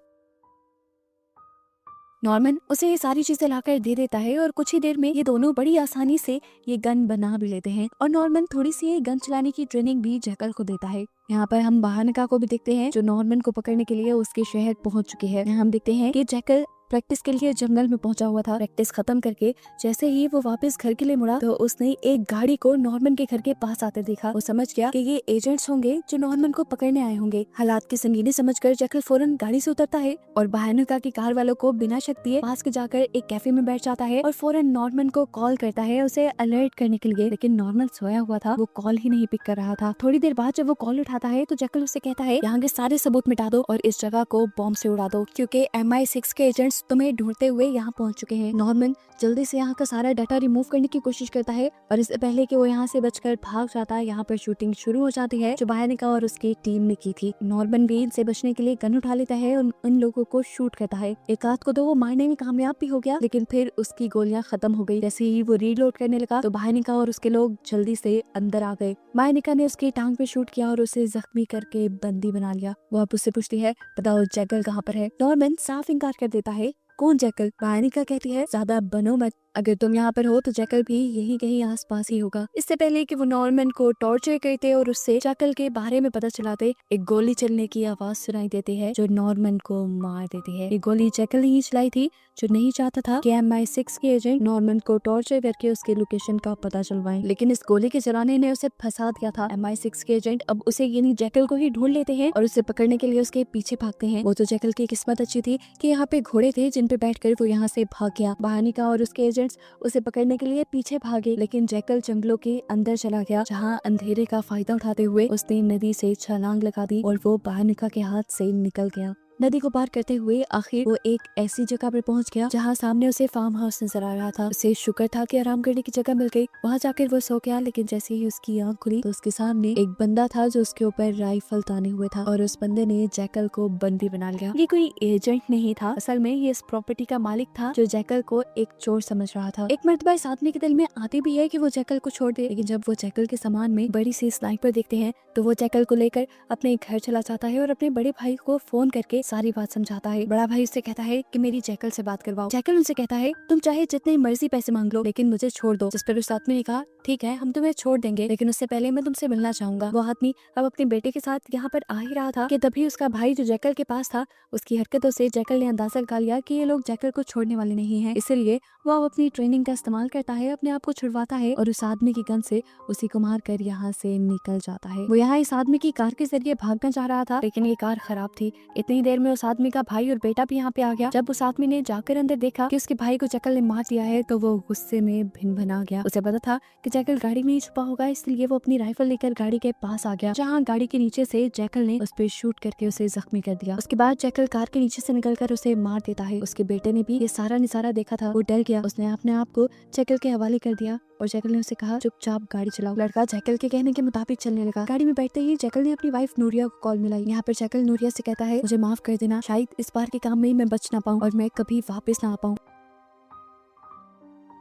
नॉर्मन उसे ये सारी चीजें लाकर दे देता है, और कुछ ही देर में ये दोनों बड़ी आसानी से ये गन बना भी लेते हैं, और नॉर्मन थोड़ी सी ये गन चलाने की ट्रेनिंग भी जैकल को देता है। यहाँ पर हम बहानिका को भी देखते हैं जो नॉर्मन को पकड़ने के लिए उसके शहर पहुंच चुकी है। यहाँ हम देखते हैं कि जैकल प्रैक्टिस के लिए जंगल में पहुंचा हुआ था। प्रैक्टिस खत्म करके जैसे ही वो वापस घर के लिए मुड़ा तो उसने एक गाड़ी को नॉर्मन के घर के पास आते देखा। वो समझ गया कि ये एजेंट्स होंगे जो नॉर्मन को पकड़ने आए होंगे। हालात की संगीनी समझकर जैकल फौरन गाड़ी से उतरता है और बहानिका की कार वालों को बिना शक दिए पास के जाकर एक कैफे में बैठ जाता है और फौरन नॉर्मन को कॉल करता है उसे अलर्ट करने के लिए, लेकिन नॉर्मन सोया हुआ था, वो कॉल ही नहीं पिक कर रहा था। थोड़ी देर बाद जब वो कॉल उठाता है तो जैकल उसे कहता है यहाँ के सारे सबूत मिटा दो और इस जगह को बॉम्ब से उड़ा दो, क्योंकि MI6 के एजेंट्स तुम्हें ढूंढते हुए यहाँ पहुंच चुके हैं। नॉर्मन जल्दी से यहाँ का सारा डाटा रिमूव करने की कोशिश करता है, और इससे पहले कि वो यहाँ से बचकर भाग जाता है यहाँ पर शूटिंग शुरू हो जाती है जो बहानिका और उसकी टीम ने की थी। नॉर्मन भी इनसे बचने के लिए गन उठा लेता है और उन लोगों को शूट करता है। एक आध को तो वो मारने में कामयाब भी हो गया, लेकिन फिर उसकी गोलियां खत्म हो गई। जैसे ही वो रीलोड करने लगा तो बहानिका और उसके लोग जल्दी से अंदर आ गए। बहानिका ने उसकी टांग पे शूट किया और उसे जख्मी करके बंदी बना लिया। वो अब उससे पूछती है बताओ जैकल कहाँ पर है। नॉर्मन साफ इनकार कर देता है। कौन जैकल? बहानिका कहती है ज्यादा बनो मत, अगर तुम यहाँ पर हो तो जैकल भी यहीं कहीं आसपास ही होगा। इससे पहले कि वो नॉर्मन को टॉर्चर करते और उससे जैकल के बारे में पता चलाते, एक गोली चलने की आवाज सुनाई देती है जो नॉर्मन को मार देती है। ये गोली जैकल ने ही चलाई थी जो नहीं चाहता था कि MI6 के एजेंट नॉर्मन को टॉर्चर करके उसके लोकेशन का पता चलवाएं, लेकिन इस गोली के चलाने ने उसे फंसा दिया था। MI6 के एजेंट अब उसे यानी जैकल को ही ढूंढ लेते हैं और उसे पकड़ने के लिए उसके पीछे भागते हैं। वो तो जैकल की किस्मत अच्छी थी कि यहाँ पे घोड़े थे जिन पे बैठकर वो यहाँ से भाग गया। बहानिका और उसके एजेंट्स उसे पकड़ने के लिए पीछे भागे, लेकिन जैकल जंगलों के अंदर चला गया जहाँ अंधेरे का फायदा उठाते हुए उसने नदी से छलांग लगा दी और वो बहानिका के हाथ से निकल गया। नदी को पार करते हुए आखिर वो एक ऐसी जगह पर पहुंच गया जहां सामने उसे फार्म हाउस नजर आ रहा था। उसे शुक्र था कि आराम करने की जगह मिल गई। वहां जाकर वो सो गया, लेकिन जैसे ही उसकी आंख खुली तो उसके सामने एक बंदा था जो उसके ऊपर राइफल ताने हुए था, और उस बंदे ने जैकल को बंदी बना लिया। ये कोई एजेंट नहीं था, असल में ये इस प्रॉपर्टी का मालिक था जो जैकल को एक चोर समझ रहा था। एक मर्तबा इस आदमी के दिल में आती भी है कि वो जैकल को छोड़ दे, लेकिन जब वो जैकल के सामान में बड़ी सी स्नाइपर देखते हैं तो वो जैकल को लेकर अपने घर चला जाता है और अपने बड़े भाई को फोन करके सारी बात समझाता है। बड़ा भाई उससे कहता है कि मेरी जैकल से बात करवाओ। जैकल उनसे कहता है तुम चाहे जितने मर्जी पैसे मांग लो, लेकिन मुझे छोड़ दो। जिस पर उस आदमी ने कहा ठीक है हम तुम्हें छोड़ देंगे, लेकिन उससे पहले मैं तुमसे मिलना चाहूंगा। वो आदमी अब अपने बेटे के साथ यहाँ पर आ ही रहा था कि तभी उसका भाई जो जैकल के पास था, उसकी हरकतों से जैकल ने अंदाजा लगा लिया कि ये लोग जैकल को छोड़ने वाले नहीं है। इसलिए वो अब अपनी ट्रेनिंग का इस्तेमाल करता है, अपने आप को छुड़वाता है और उस आदमी की गन से उसी को मार कर यहाँ से निकल जाता है। वो यहाँ इस आदमी की कार के जरिए भागना चाह रहा था, लेकिन ये कार खराब थी। इतनी देर में उस आदमी का भाई और बेटा भी यहाँ पे आ गया। जब उस आदमी ने जाकर अंदर देखा कि उसके भाई को जैकल ने मार दिया है तो वो गुस्से में भिन भना गया। उसे पता था कि जैकल गाड़ी में ही छुपा होगा, इसलिए वो अपनी राइफल लेकर गाड़ी के पास आ गया, जहाँ गाड़ी के नीचे से जैकल ने उस पर शूट करके उसे जख्मी कर दिया। उसके बाद जैकल कार के नीचे से निकलकर उसे मार देता है। उसके बेटे ने भी ये सारा नजारा देखा था, वो डर गया। उसने अपने आप को जैकल के हवाले कर दिया। और जैकल ने उसे कहा चुपचाप गाड़ी चलाओ। लड़का जैकल के कहने के मुताबिक चलने लगा। गाड़ी में बैठते ही जैकल ने अपनी वाइफ नूरिया को कॉल मिलाई। यहाँ पर जैकल नूरिया से कहता है मुझे माफ कर देना, शायद इस बार के काम में मैं बच ना पाऊँ और मैं कभी वापस ना आ पाऊँ।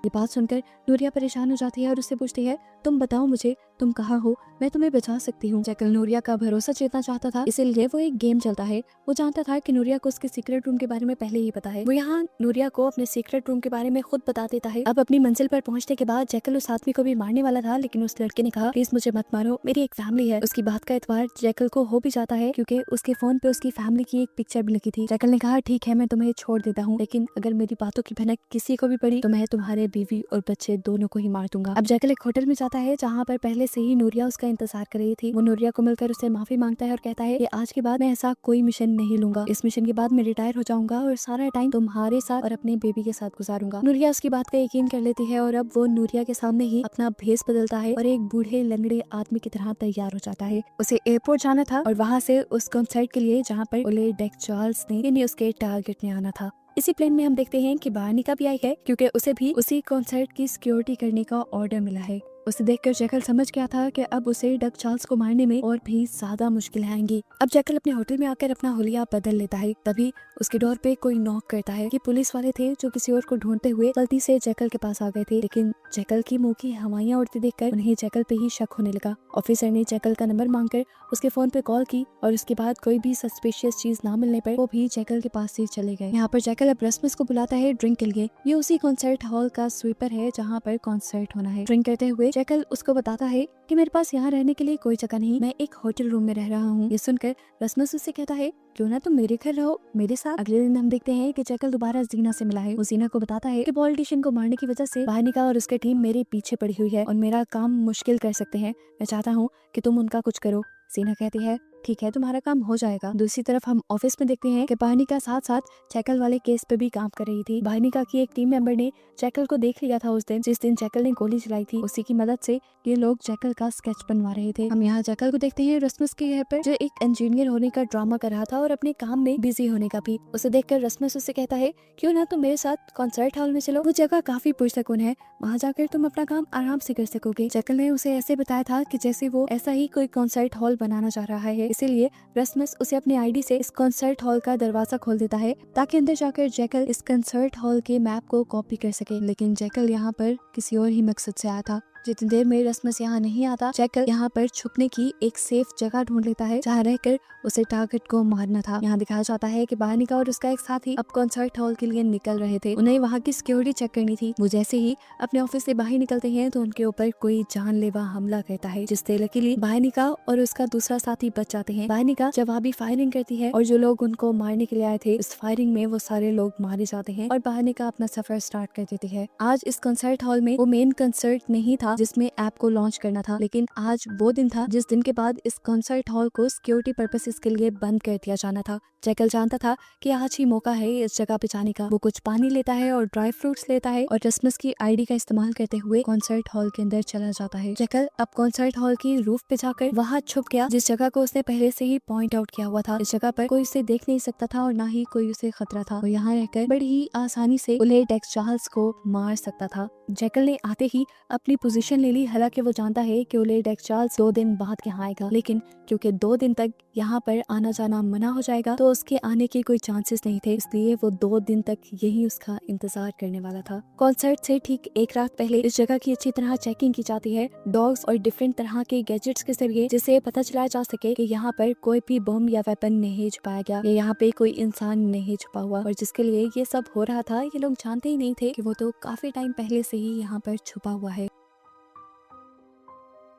ये बात सुनकर नूरिया परेशान हो जाती है और उससे पूछती है तुम बताओ मुझे तुम कहाँ हो, मैं तुम्हें बचा सकती हूँ। जैकल नूरिया का भरोसा जीतना चाहता था, इसीलिए वो एक गेम चलता है। वो जानता था कि नूरिया को उसके सीक्रेट रूम के बारे में पहले ही पता है। वो यहाँ नूरिया को अपने सीक्रेट रूम के बारे में खुद बता देता है। अब अपनी मंजिल पर पहुंचने के बाद जैकल उस आदमी को भी मारने वाला था, लेकिन उस लड़के ने कहा प्लीज मुझे मत मारो, मेरी एक फैमिली है। उसकी बात का एतबार जैकल को हो भी जाता है क्योंकि उसके फोन पे उसकी फैमिली की एक पिक्चर भी लगी थी। जैकल ने कहा ठीक है मैं तुम्हें छोड़ देता हूँ, लेकिन अगर मेरी बातों की भनक किसी को भी पड़ी तो मैं तुम्हारे बीवी और बच्चे दोनों को ही मार दूंगा। अब जैकल एक होटल में जाता है जहाँ पर पहले से ही नूरिया उसका इंतजार कर रही थी। वो नूरिया को मिलकर उसे माफी मांगता है और कहता है कि आज के बाद मैं ऐसा कोई मिशन नहीं लूंगा। इस मिशन के बाद मैं रिटायर हो जाऊंगा और सारा टाइम तुम्हारे साथ और अपने बेबी के साथ गुजारूंगा। नूरिया उसकी बात का यकीन कर लेती है और अब वो नूरिया के सामने ही अपना भेस बदलता है और एक बूढ़े लंगड़े आदमी की तरह तैयार हो जाता है। उसे एयरपोर्ट जाना था और वहाँ से उस कॉन्सर्ट के लिए जहाँ पर ओले डेकचार्ल्स ने यानी उसके टारगेट में आना था। इसी प्लेन में हम देखते हैं कि बार्निका भी आई है क्योंकि उसे भी उसी कॉन्सर्ट की सिक्योरिटी करने का ऑर्डर मिला है। उसे देखकर जैकल समझ गया था कि अब उसे डक चार्ल्स को मारने में और भी ज्यादा मुश्किलें आएंगी। अब जैकल अपने होटल में आकर अपना हुलिया बदल लेता है। तभी उसके डोर पे कोई नॉक करता है। ये पुलिस वाले थे जो किसी और को ढूंढते हुए गलती से जैकल के पास आ गए थे, लेकिन जैकल की मुंह की हवाइयां उड़ती देखकर उन्हें जैकल पे ही शक होने लगा। ऑफिसर ने जैकल का नंबर मांगकर उसके फोन पे कॉल की और उसके बाद कोई भी सस्पिशियस चीज ना मिलने पर वो भी जैकल के पास से चले गए। यहाँ पर जैकल अब रस्मस को बुलाता है ड्रिंक के लिए। ये उसी कॉन्सर्ट हॉल का स्वीपर है जहाँ पर कॉन्सर्ट होना है। ड्रिंक करते हुए जैकल उसको बताता है कि मेरे पास यहाँ रहने के लिए कोई जगह नहीं, मैं एक होटल रूम में रह रहा हूँ। ये सुनकर रस्मस उससे कहता है क्यों ना तुम मेरे घर रहो मेरे साथ। अगले दिन हम देखते हैं कि जैकल दोबारा जीना से मिला है। वो जीना को बताता है कि पॉलिटिशियन को मारने की वजह से बार्निका और उसकी टीम मेरे पीछे पड़ी हुई है और मेरा काम मुश्किल कर सकते हैं। मैं चाहता हूँ कि तुम उनका कुछ करो। जीना कहती है ठीक है तुम्हारा काम हो जाएगा। दूसरी तरफ हम ऑफिस में देखते हैं कि बार्निका साथ साथ जैकल वाले केस पे भी काम कर रही थी। बार्निका की एक टीम मेंबर ने जैकल को देख लिया था उस दिन जिस दिन जैकल ने गोली चलाई थी। उसी की मदद से ये लोग जैकल का स्केच बनवा रहे थे। हम यहाँ जैकल को देखते हैं रस्मस के घर पर जो एक इंजीनियर होने का ड्रामा कर रहा था और अपने काम में बिजी होने का भी। उसे देखकर रस्मस उससे कहता है क्यों ना तुम मेरे साथ कॉन्सर्ट हॉल में चलो, वो जगह काफी पुरसकून है, वहाँ जाकर तुम अपना काम आराम से कर सकोगे। जैकल ने उसे ऐसे बताया था कि जैसे वो ऐसा ही कोई कॉन्सर्ट हॉल बनाना चाह रहा है, इसीलिए रस्मस उसे अपने आईडी से इस कॉन्सर्ट हॉल का दरवाजा खोल देता है ताकि अंदर जाकर जैकल इस कॉन्सर्ट हॉल के मैप को कॉपी कर सके। लेकिन जैकल यहाँ पर किसी और ही मकसद से आया था। जितनी देर में रस्मस यहाँ नहीं आता जैकल यहाँ पर छुपने की एक सेफ जगह ढूंढ लेता है जहाँ रहकर उसे टारगेट को मारना था। यहाँ दिखाया जाता है कि बार्निका और उसका एक साथी अब कॉन्सर्ट हॉल के लिए निकल रहे थे। उन्हें वहाँ की सिक्योरिटी चेक करनी थी। वो जैसे ही अपने ऑफिस से बाहर निकलते हैं तो उनके ऊपर कोई जानलेवा हमला करता है जिससे लकीली बार्निका और उसका दूसरा साथी बच जाते हैं। बार्निका जवाबी फायरिंग करती है और जो लोग उनको मारने के लिए आए थे इस फायरिंग में वो सारे लोग मारे जाते हैं और बार्निका अपना सफर स्टार्ट कर देती है। आज इस कॉन्सर्ट हॉल में वो मेन कंसर्ट नहीं था जिसमें ऐप को लॉन्च करना था, लेकिन आज वो दिन था जिस दिन के बाद इस कॉन्सर्ट हॉल को सिक्योरिटी पर्पसेस के लिए बंद कर दिया जाना था। जैकल जानता था कि आज ही मौका है इस जगह पे जाने का। वो कुछ पानी लेता है और ड्राई फ्रूट्स लेता है और रस्मस की आईडी का इस्तेमाल करते हुए कॉन्सर्ट हॉल के अंदर चला जाता है। जैकल अब कॉन्सर्ट हॉल की रूफ पे जाकर वहाँ छुप गया जिस जगह को उसने पहले से ही पॉइंट आउट किया हुआ था। इस जगह पर कोई उसे देख नहीं सकता था और ना ही कोई उसे खतरा था। वो यहाँ रहकर बड़ी ही आसानी से ओले डेकचार्ल्स को मार सकता था। जैकल ने आते ही अपनी पोजीशन ले ली, हालांकि वो जानता है कि ओले डेकचार्ल्स 2 दिन बाद यहाँ आएगा, लेकिन क्योंकि 2 दिन तक यहाँ पर आना जाना मना हो जाएगा तो उसके आने के कोई चांसेस नहीं थे, इसलिए वो 2 दिन तक यही उसका इंतजार करने वाला था। कॉन्सर्ट से ठीक एक रात पहले इस जगह की अच्छी तरह चेकिंग की जाती है डॉग्स और डिफरेंट तरह के गैजेट्स के जरिए, जिससे पता चलाया जा सके कि यहाँ पर कोई भी बम या वेपन नहीं छुपाया गया या यहाँ पे कोई इंसान नहीं छुपा हुआ। और जिसके लिए ये सब हो रहा था ये लोग जानते ही नहीं थे कि वो तो काफी टाइम पहले से ही यहाँ पर छुपा हुआ है।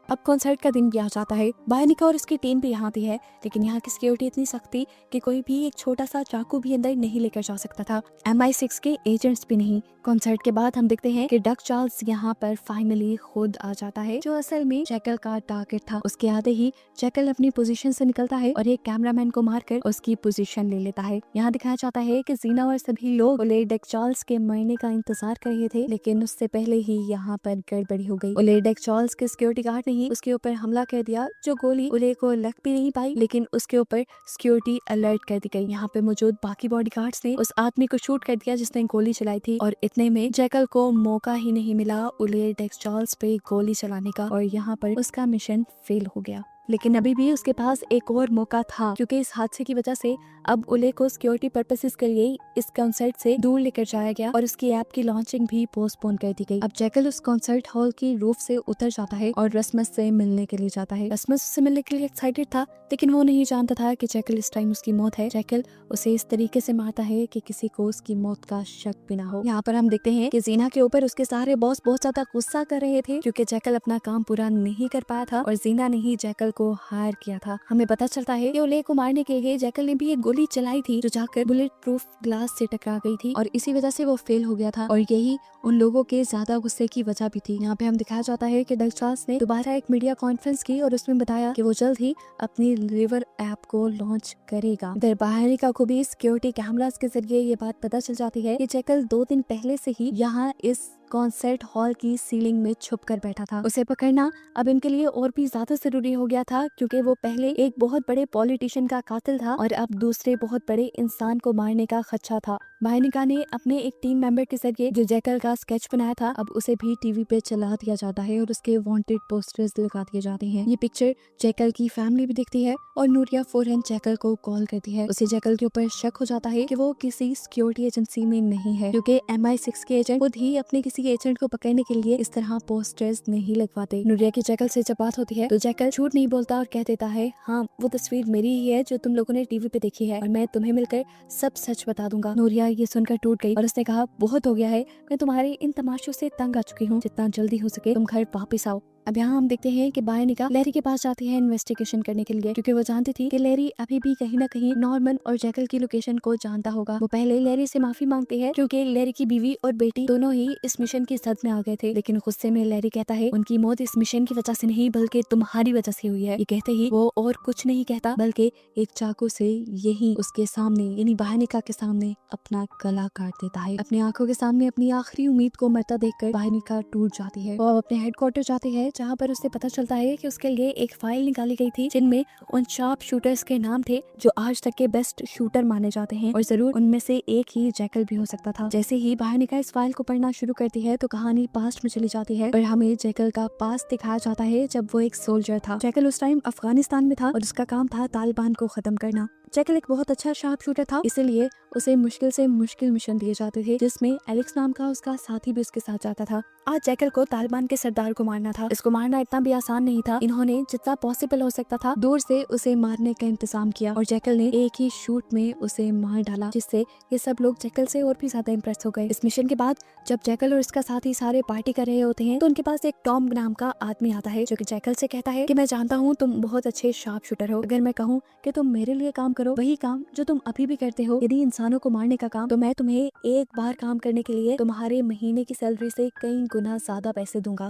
अब कॉन्सर्ट का दिन भी आ जाता है। बार्निका और उसकी टीम भी यहाँ आती है, लेकिन यहाँ की सिक्योरिटी इतनी सख्त थी कि कोई भी एक छोटा सा चाकू भी अंदर नहीं लेकर जा सकता था, MI6 के एजेंट्स भी नहीं। कॉन्सर्ट के बाद हम देखते हैं कि डक चार्ल्स यहाँ पर फाइनली खुद आ जाता है जो असल में जैकल का टारगेट था। उसके आते ही जैकल अपनी पोजीशन से निकलता है और एक कैमरामैन को मारकर उसकी पोजीशन ले लेता है। यहाँ दिखाया जाता है कि जीना और सभी लोग ओले डेकचार्ल्स के मरने का इंतजार कर रहे थे, लेकिन उससे पहले ही यहाँ पर गड़बड़ी हो गई। ओले डेकचार्ल्स के सिक्योरिटी गार्ड ने ही उसके ऊपर हमला कर दिया, जो गोली उले को लग भी नहीं पाई, लेकिन उसके ऊपर सिक्योरिटी अलर्ट कर दी गई। यहाँ पे मौजूद बाकी बॉडीगार्ड्स ने उस आदमी को शूट कर दिया जिसने गोली चलाई थी, और इतने में जैकल को मौका ही नहीं मिला उले डेक्सचार्ल्स पे गोली चलाने का, और यहाँ पर उसका मिशन फेल हो गया। लेकिन अभी भी उसके पास एक और मौका था, क्योंकि इस हादसे की वजह से अब उले को सिक्योरिटी पर्पसेस के लिए इस कॉन्सर्ट से दूर लेकर जाया गया और उसकी ऐप की लॉन्चिंग भी पोस्टपोन कर दी गई। अब जैकल उस कॉन्सर्ट हॉल की रूफ से उतर जाता है और रस्मस से मिलने के लिए जाता है। रस्मस उससे मिलने के लिए एक्साइटेड था, लेकिन वो नहीं जानता था कि जैकल इस टाइम उसकी मौत है। जैकल उसे इस तरीके से मारता है कि किसी को उसकी मौत का शक भी ना हो। यहाँ पर हम देखते हैं कि जीना के ऊपर उसके सारे बॉस बहुत ज्यादा गुस्सा कर रहे थे, क्योंकि जैकल अपना काम पूरा नहीं कर पाया था और जीना ने ही जैकल को हायर किया था। हमें पता चलता है कि उले को मारने के लिए जैकल ने भी एक गोली चलाई थी, जो जाकर बुलेट प्रूफ ग्लास से टकरा गई थी, और इसी वजह से वो फेल हो गया था, और यही उन लोगों के ज्यादा गुस्से की वजह भी थी। यहाँ पे हम दिखाया जाता है कि डेक्सचार्ल्स ने दोबारा एक मीडिया कॉन्फ्रेंस की और उसमें बताया कि वो जल्द ही अपनी लिवर ऐप को लॉन्च करेगा। इधर बाहरिका को भी सिक्योरिटी कैमरास के जरिए ये बात पता चल जाती है कि जैकल 2 दिन पहले से ही यहाँ इस कॉन्सर्ट हॉल की सीलिंग में छुप कर बैठा था। उसे पकड़ना अब इनके लिए और भी ज्यादा जरूरी हो गया था, क्योंकि वो पहले एक बहुत बड़े पॉलिटिशियन का कातिल था और अब दूसरे बहुत बड़े इंसान को मारने का खदशा था। बाहरिका ने अपने एक टीम मेंबर के जरिए जो जैकल का स्केच बनाया था, अब उसे भी टीवी पे चला दिया जाता है और उसके वांटेड पोस्टर्स लगा दिए जाते हैं। ये पिक्चर जैकल की फैमिली भी देखती है और नूरिया फौरन जैकल को कॉल करती है। उसे जैकल के ऊपर शक हो जाता है कि वो किसी सिक्योरिटी एजेंसी में नहीं है, क्योंकि MI6 के एजेंट खुद ही अपने किसी एजेंट को पकड़ने के लिए इस तरह पोस्टर्स नहीं लगवाते। नूरिया की जैकल से जब बात होती है तो जैकल झूठ नहीं बोलता और कह देता है, हाँ वो तस्वीर मेरी ही है जो तुम लोगों ने टीवी पे देखी है, और मैं तुम्हें मिलकर सब सच बता दूंगा। नूरिया ये सुनकर टूट गई और उसने कहा, बहुत हो गया है, मैं तुम्हारे इन तमाशों से तंग आ चुकी हूँ, जितना जल्दी हो सके तुम घर वापिस आओ। अब यहाँ हम देखते हैं कि बाहरिका लैरी के पास जाती है इन्वेस्टिगेशन करने के लिए, क्योंकि वो जानती थी कि लैरी अभी भी कहीं ना कहीं नॉर्मन और जैकल की लोकेशन को जानता होगा। वो पहले लैरी से माफी मांगती है, क्योंकि लैरी की बीवी और बेटी दोनों ही इस मिशन की जद में आ गए थे, लेकिन गुस्से में लैरी कहता है उनकी मौत इस मिशन की वजह से नहीं बल्कि तुम्हारी वजह से हुई है। ये कहते ही वो और कुछ नहीं कहता, बल्कि एक चाकू से यही उसके सामने यानी बाहरिका के सामने अपना गला काट देता है। अपनी आंखों के सामने अपनी आखिरी उम्मीद को मरता देखकर बाहरिका टूट जाती है। वो अपने हेडक्वार्टर जाती है, जहाँ पर उसे पता चलता है कि उसके लिए एक फाइल निकाली गई थी जिनमें उन शार्प शूटर्स के नाम थे जो आज तक के बेस्ट शूटर माने जाते हैं, और जरूर उनमें से एक ही जैकल भी हो सकता था। जैसे ही बाहरिका इस फाइल को पढ़ना शुरू करती है तो कहानी पास्ट में चली जाती है और हमें जैकल का पास्ट दिखाया जाता है जब वो एक सोल्जर था। जैकल उस टाइम अफगानिस्तान में था और उसका काम था तालिबान को खत्म करना। जैकल एक बहुत अच्छा शार्प शूटर था, इसलिए उसे मुश्किल से मुश्किल मिशन दिए जाते थे, जिसमें एलेक्स नाम का उसका साथी भी उसके साथ जाता था। आज जैकल को तालिबान के सरदार को मारना था। इसको मारना इतना भी आसान नहीं था। इन्होंने जितना पॉसिबल हो सकता था दूर से उसे मारने का इंतजाम किया और जैकल ने एक ही शूट में उसे मार डाला, जिससे ये सब लोग जैकल से और भी ज्यादा इम्प्रेस हो गए। इस मिशन के बाद जब जैकल और इसका साथी सारे पार्टी कर रहे होते हैं तो उनके पास एक टॉम नाम का आदमी आता है, जो कि जैकल से कहता है कि मैं जानता हूँ तुम बहुत अच्छे शार्प शूटर हो, अगर मैं कहूँ कि तुम मेरे लिए काम करो, वही काम जो तुम अभी भी करते हो, यदि इंसानों को मारने का काम, तो मैं तुम्हें एक बार काम करने के लिए तुम्हारे महीने की सैलरी से कई गुना ज्यादा पैसे दूंगा।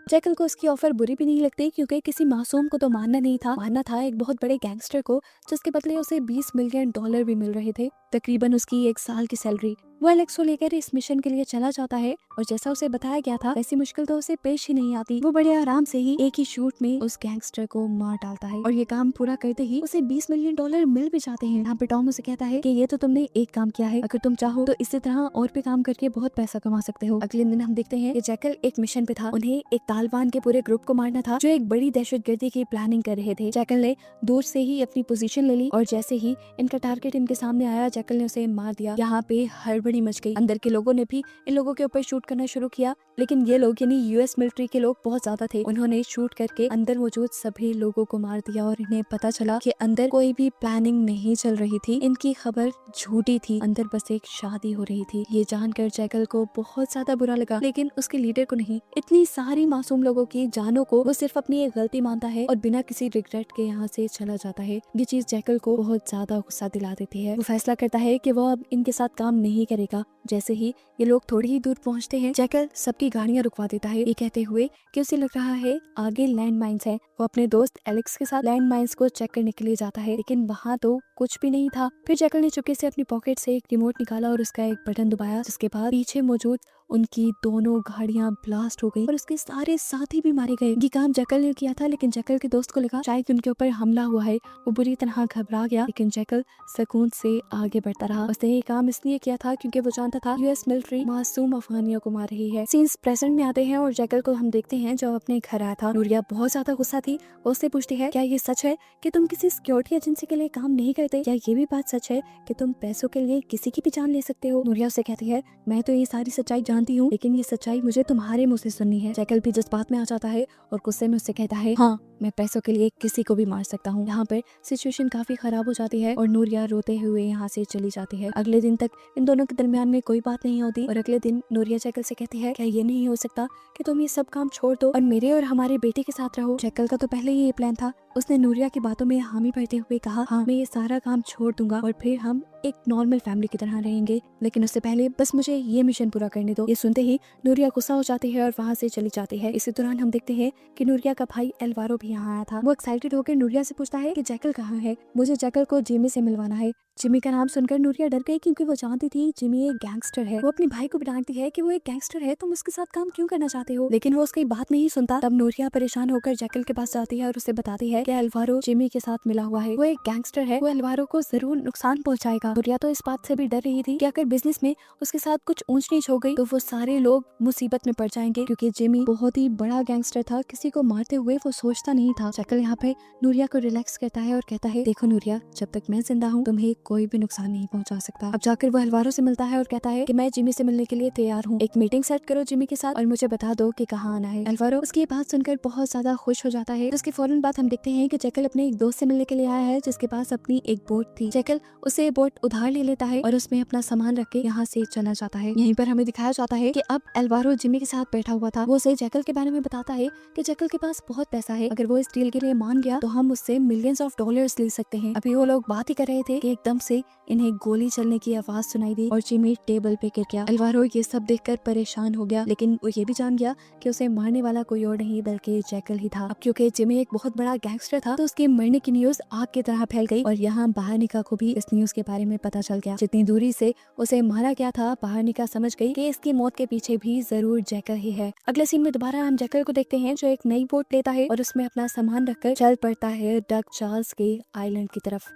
जैकल को उसकी ऑफर बुरी भी नहीं लगती, क्योंकि किसी मासूम को तो मारना नहीं था, मारना था एक बहुत बड़े गैंगस्टर को, जिसके बदले उसे $20 मिलियन भी मिल रहे थे, तकरीबन उसकी 1 साल की सैलरी। वो एलेक्स को लेकर इस मिशन के लिए चला जाता है और जैसा उसे बताया गया था वैसी मुश्किल तो उसे पेश ही नहीं आती। वो बड़े आराम से ही एक ही शूट में उस गैंगस्टर को मार डालता है और ये काम पूरा करते ही उसे $20 मिलियन मिल भी जाते हैं। यहाँ पे टॉम उसे कहता है कि ये तो तुमने एक काम किया है, अगर तुम चाहो तो इसी तरह और भी काम करके बहुत पैसा कमा सकते हो। अगले दिन हम देखते हैं कि जैकल एक मिशन पे था, उन्हें एक तालिबान के पूरे ग्रुप को मारना था जो एक बड़ी दहशतगर्दी की प्लानिंग कर रहे थे। जैकल ने दूर से ही अपनी पोजीशन ले ली और जैसे ही इनका टारगेट इनके सामने आया जैकल ने उसे मार दिया। यहाँ पे हड़बड़ी मच गई, अंदर के लोगों ने भी इन लोगों के ऊपर शूट करना शुरू किया, लेकिन ये लोग यानी US मिलिट्री के लोग बहुत ज्यादा थे। उन्होंने शूट करके अंदर मौजूद सभी लोगों को मार दिया और इन्हें पता चला कि अंदर कोई भी प्लानिंग नहीं चल रही थी, इनकी खबर झूठी थी, अंदर बस एक शादी हो रही थी। ये जानकर जैकल को बहुत ज्यादा बुरा लगा, लेकिन उसके लीडर को नहीं। इतनी सारी मासूम लोगों की जानों को वो सिर्फ अपनी एक गलती मानता है और बिना किसी रिग्रेट के यहाँ से चला जाता है। ये चीज जैकल को बहुत ज्यादा गुस्सा दिला देती है। वो फैसला करता है कि वो अब इनके साथ काम नहीं करेगा। जैसे ही ये लोग थोड़ी ही दूर पहुंचते हैं जैकल सबकी गाड़ियां रुकवा देता है, ये कहते हुए कि उसे लग रहा है आगे लैंड माइंस है। वो अपने दोस्त एलेक्स के साथ लैंड माइंस को चेक करने के लिए जाता है, लेकिन वहाँ तो कुछ भी नहीं था। फिर जैकल ने चुपके से अपनी पॉकेट से एक रिमोट निकाला और उसका एक बटन दबाया, जिसके बाद पीछे मौजूद उनकी दोनों गाड़ियां ब्लास्ट हो गई और उसके सारे साथी भी मारे गए। ये काम जैकल ने किया था, लेकिन जैकल के दोस्त को लगा शायद उनके ऊपर हमला हुआ है। वो बुरी तरह घबरा गया, लेकिन जैकल सुकून से आगे बढ़ता रहा। उसने ये काम इसलिए किया था क्योंकि वो जानता था यूएस मिलिट्री मासूम अफगानियों को मार रही है। सीन्स प्रेजेंट में आते हैं और जैकल को हम देखते हैं जो अपने घर आया था। नूरिया बहुत ज्यादा गुस्सा थी। वो उससे पूछती है, क्या ये सच है कि तुम किसी सिक्योरिटी एजेंसी के लिए काम नहीं करते? क्या ये भी बात सच है कि तुम पैसों के लिए किसी की भी जान ले सकते हो? नूरिया उससे कहती है, मैं तो ये सारी सच्चाई जानती हूँ, लेकिन ये सच्चाई मुझे तुम्हारे मुंह से सुननी है। जैकल भी जज्बात में आ जाता है और गुस्से में उससे कहता है, हाँ, मैं पैसों के लिए किसी को भी मार सकता हूँ। यहाँ पर सिचुएशन काफी खराब हो जाती है और नूरिया रोते हुए यहाँ से चली जाती है। अगले दिन तक इन दोनों के दरमियान में कोई बात नहीं होती और अगले दिन नूरिया जैकल से कहती है, क्या ये नहीं हो सकता कि तुम ये सब काम छोड़ दो और मेरे और हमारे बेटे के साथ रहो? जैकल का तो पहले ही ये प्लान था। उसने नूरिया की बातों में हामी भरते हुए कहा, हाँ, मैं ये सारा काम छोड़ दूंगा और फिर हम एक नॉर्मल फैमिली की तरह रहेंगे, लेकिन उससे पहले बस मुझे ये मिशन पूरा करने दो। ये सुनते ही नूरिया गुस्सा हो जाती है और वहाँ से चली जाती है। इसी दौरान हम देखते हैं कि नूरिया का भाई एल्वारो भी यहाँ आया था। वो एक्साइटेड होकर नूरिया से पूछता है कि जैकल कहाँ है, मुझे जैकल को जिमी से मिलवाना है। जिमी का नाम सुनकर नूरिया डर गई क्योंकि वो जानती थी जिमी एक गैंगस्टर है। वो अपने भाई को भी डांटती है कि वो एक गैंगस्टर है, तुम उसके साथ काम क्यों करना चाहते हो, लेकिन वो उसकी बात नहीं सुनता। तब नूरिया परेशान होकर जैकल के पास जाती है और उसे बताती है कि एल्वारो जिमी के साथ मिला हुआ है, वो एक गैंगस्टर है, वो एल्वारो को जरूर नुकसान पहुंचाएगा। नूरिया तो इस बात से भी डर रही थी कि अगर बिजनेस में उसके साथ कुछ ऊंच नीच हो गई तो वो सारे लोग मुसीबत में पड़ जाएंगे, क्योंकि जिमी बहुत ही बड़ा गैंगस्टर था। किसी को मारते हुए वो सोचता नहीं था। जैकल यहाँ पे नूरिया को रिलैक्स करता है और कहता है, देखो नूरिया, जब तक मैं जिंदा हूँ तुम्हें कोई भी नुकसान नहीं पहुंचा सकता। अब जाकर वो एल्वारो से मिलता है और कहता है कि मैं जिमी से मिलने के लिए तैयार हूँ, एक मीटिंग सेट करो जिमी के साथ और मुझे बता दो कि कहाँ आना है। एल्वारो उसकी बात सुनकर बहुत ज्यादा खुश हो जाता है। उसके फौरन बाद हम देखते हैं कि जैकल अपने एक दोस्त से मिलने के लिए आया है जिसके पास अपनी एक बोट थी। जैकल उसे बोट उधार ले लेता है और उसमें अपना सामान रख के यहाँ से चला जाता है। यहीं पर हमें दिखाया जाता है कि अब एल्वारो जिमी के साथ बैठा हुआ था। वो उसे जैकल के बारे में बताता है कि जैकल के पास बहुत पैसा है, अगर वो इस डील के लिए मान गया तो हम उससे मिलियंस ऑफ डॉलर्स ले सकते हैं। अभी वो लोग बात ही कर रहे थे कि एकदम से इन्हें गोली चलने की आवाज सुनाई दी और जिमी टेबल पे गिर गया। एल्वारो ये सब देखकर परेशान हो गया, लेकिन वो ये भी जान गया कि उसे मारने वाला कोई और नहीं बल्कि जैकल ही था। अब क्योंकि जिमी एक बहुत बड़ा गैंगस्टर था तो उसके मरने की न्यूज आग की तरह फैल गई और यहाँ बहानिका को भी इस न्यूज के बारे में पता चल गया। जितनी दूरी से उसे मारा गया था, बहानिका समझ गई कि इसकी मौत के पीछे भी जरूर जैकल ही है। अगले सीन में दोबारा हम जैकल को देखते हैं जो एक नई बोट लेता है और उसमें अपना सामान रखकर चल पड़ता है डक चार्ल्स के आइलैंड की तरफ।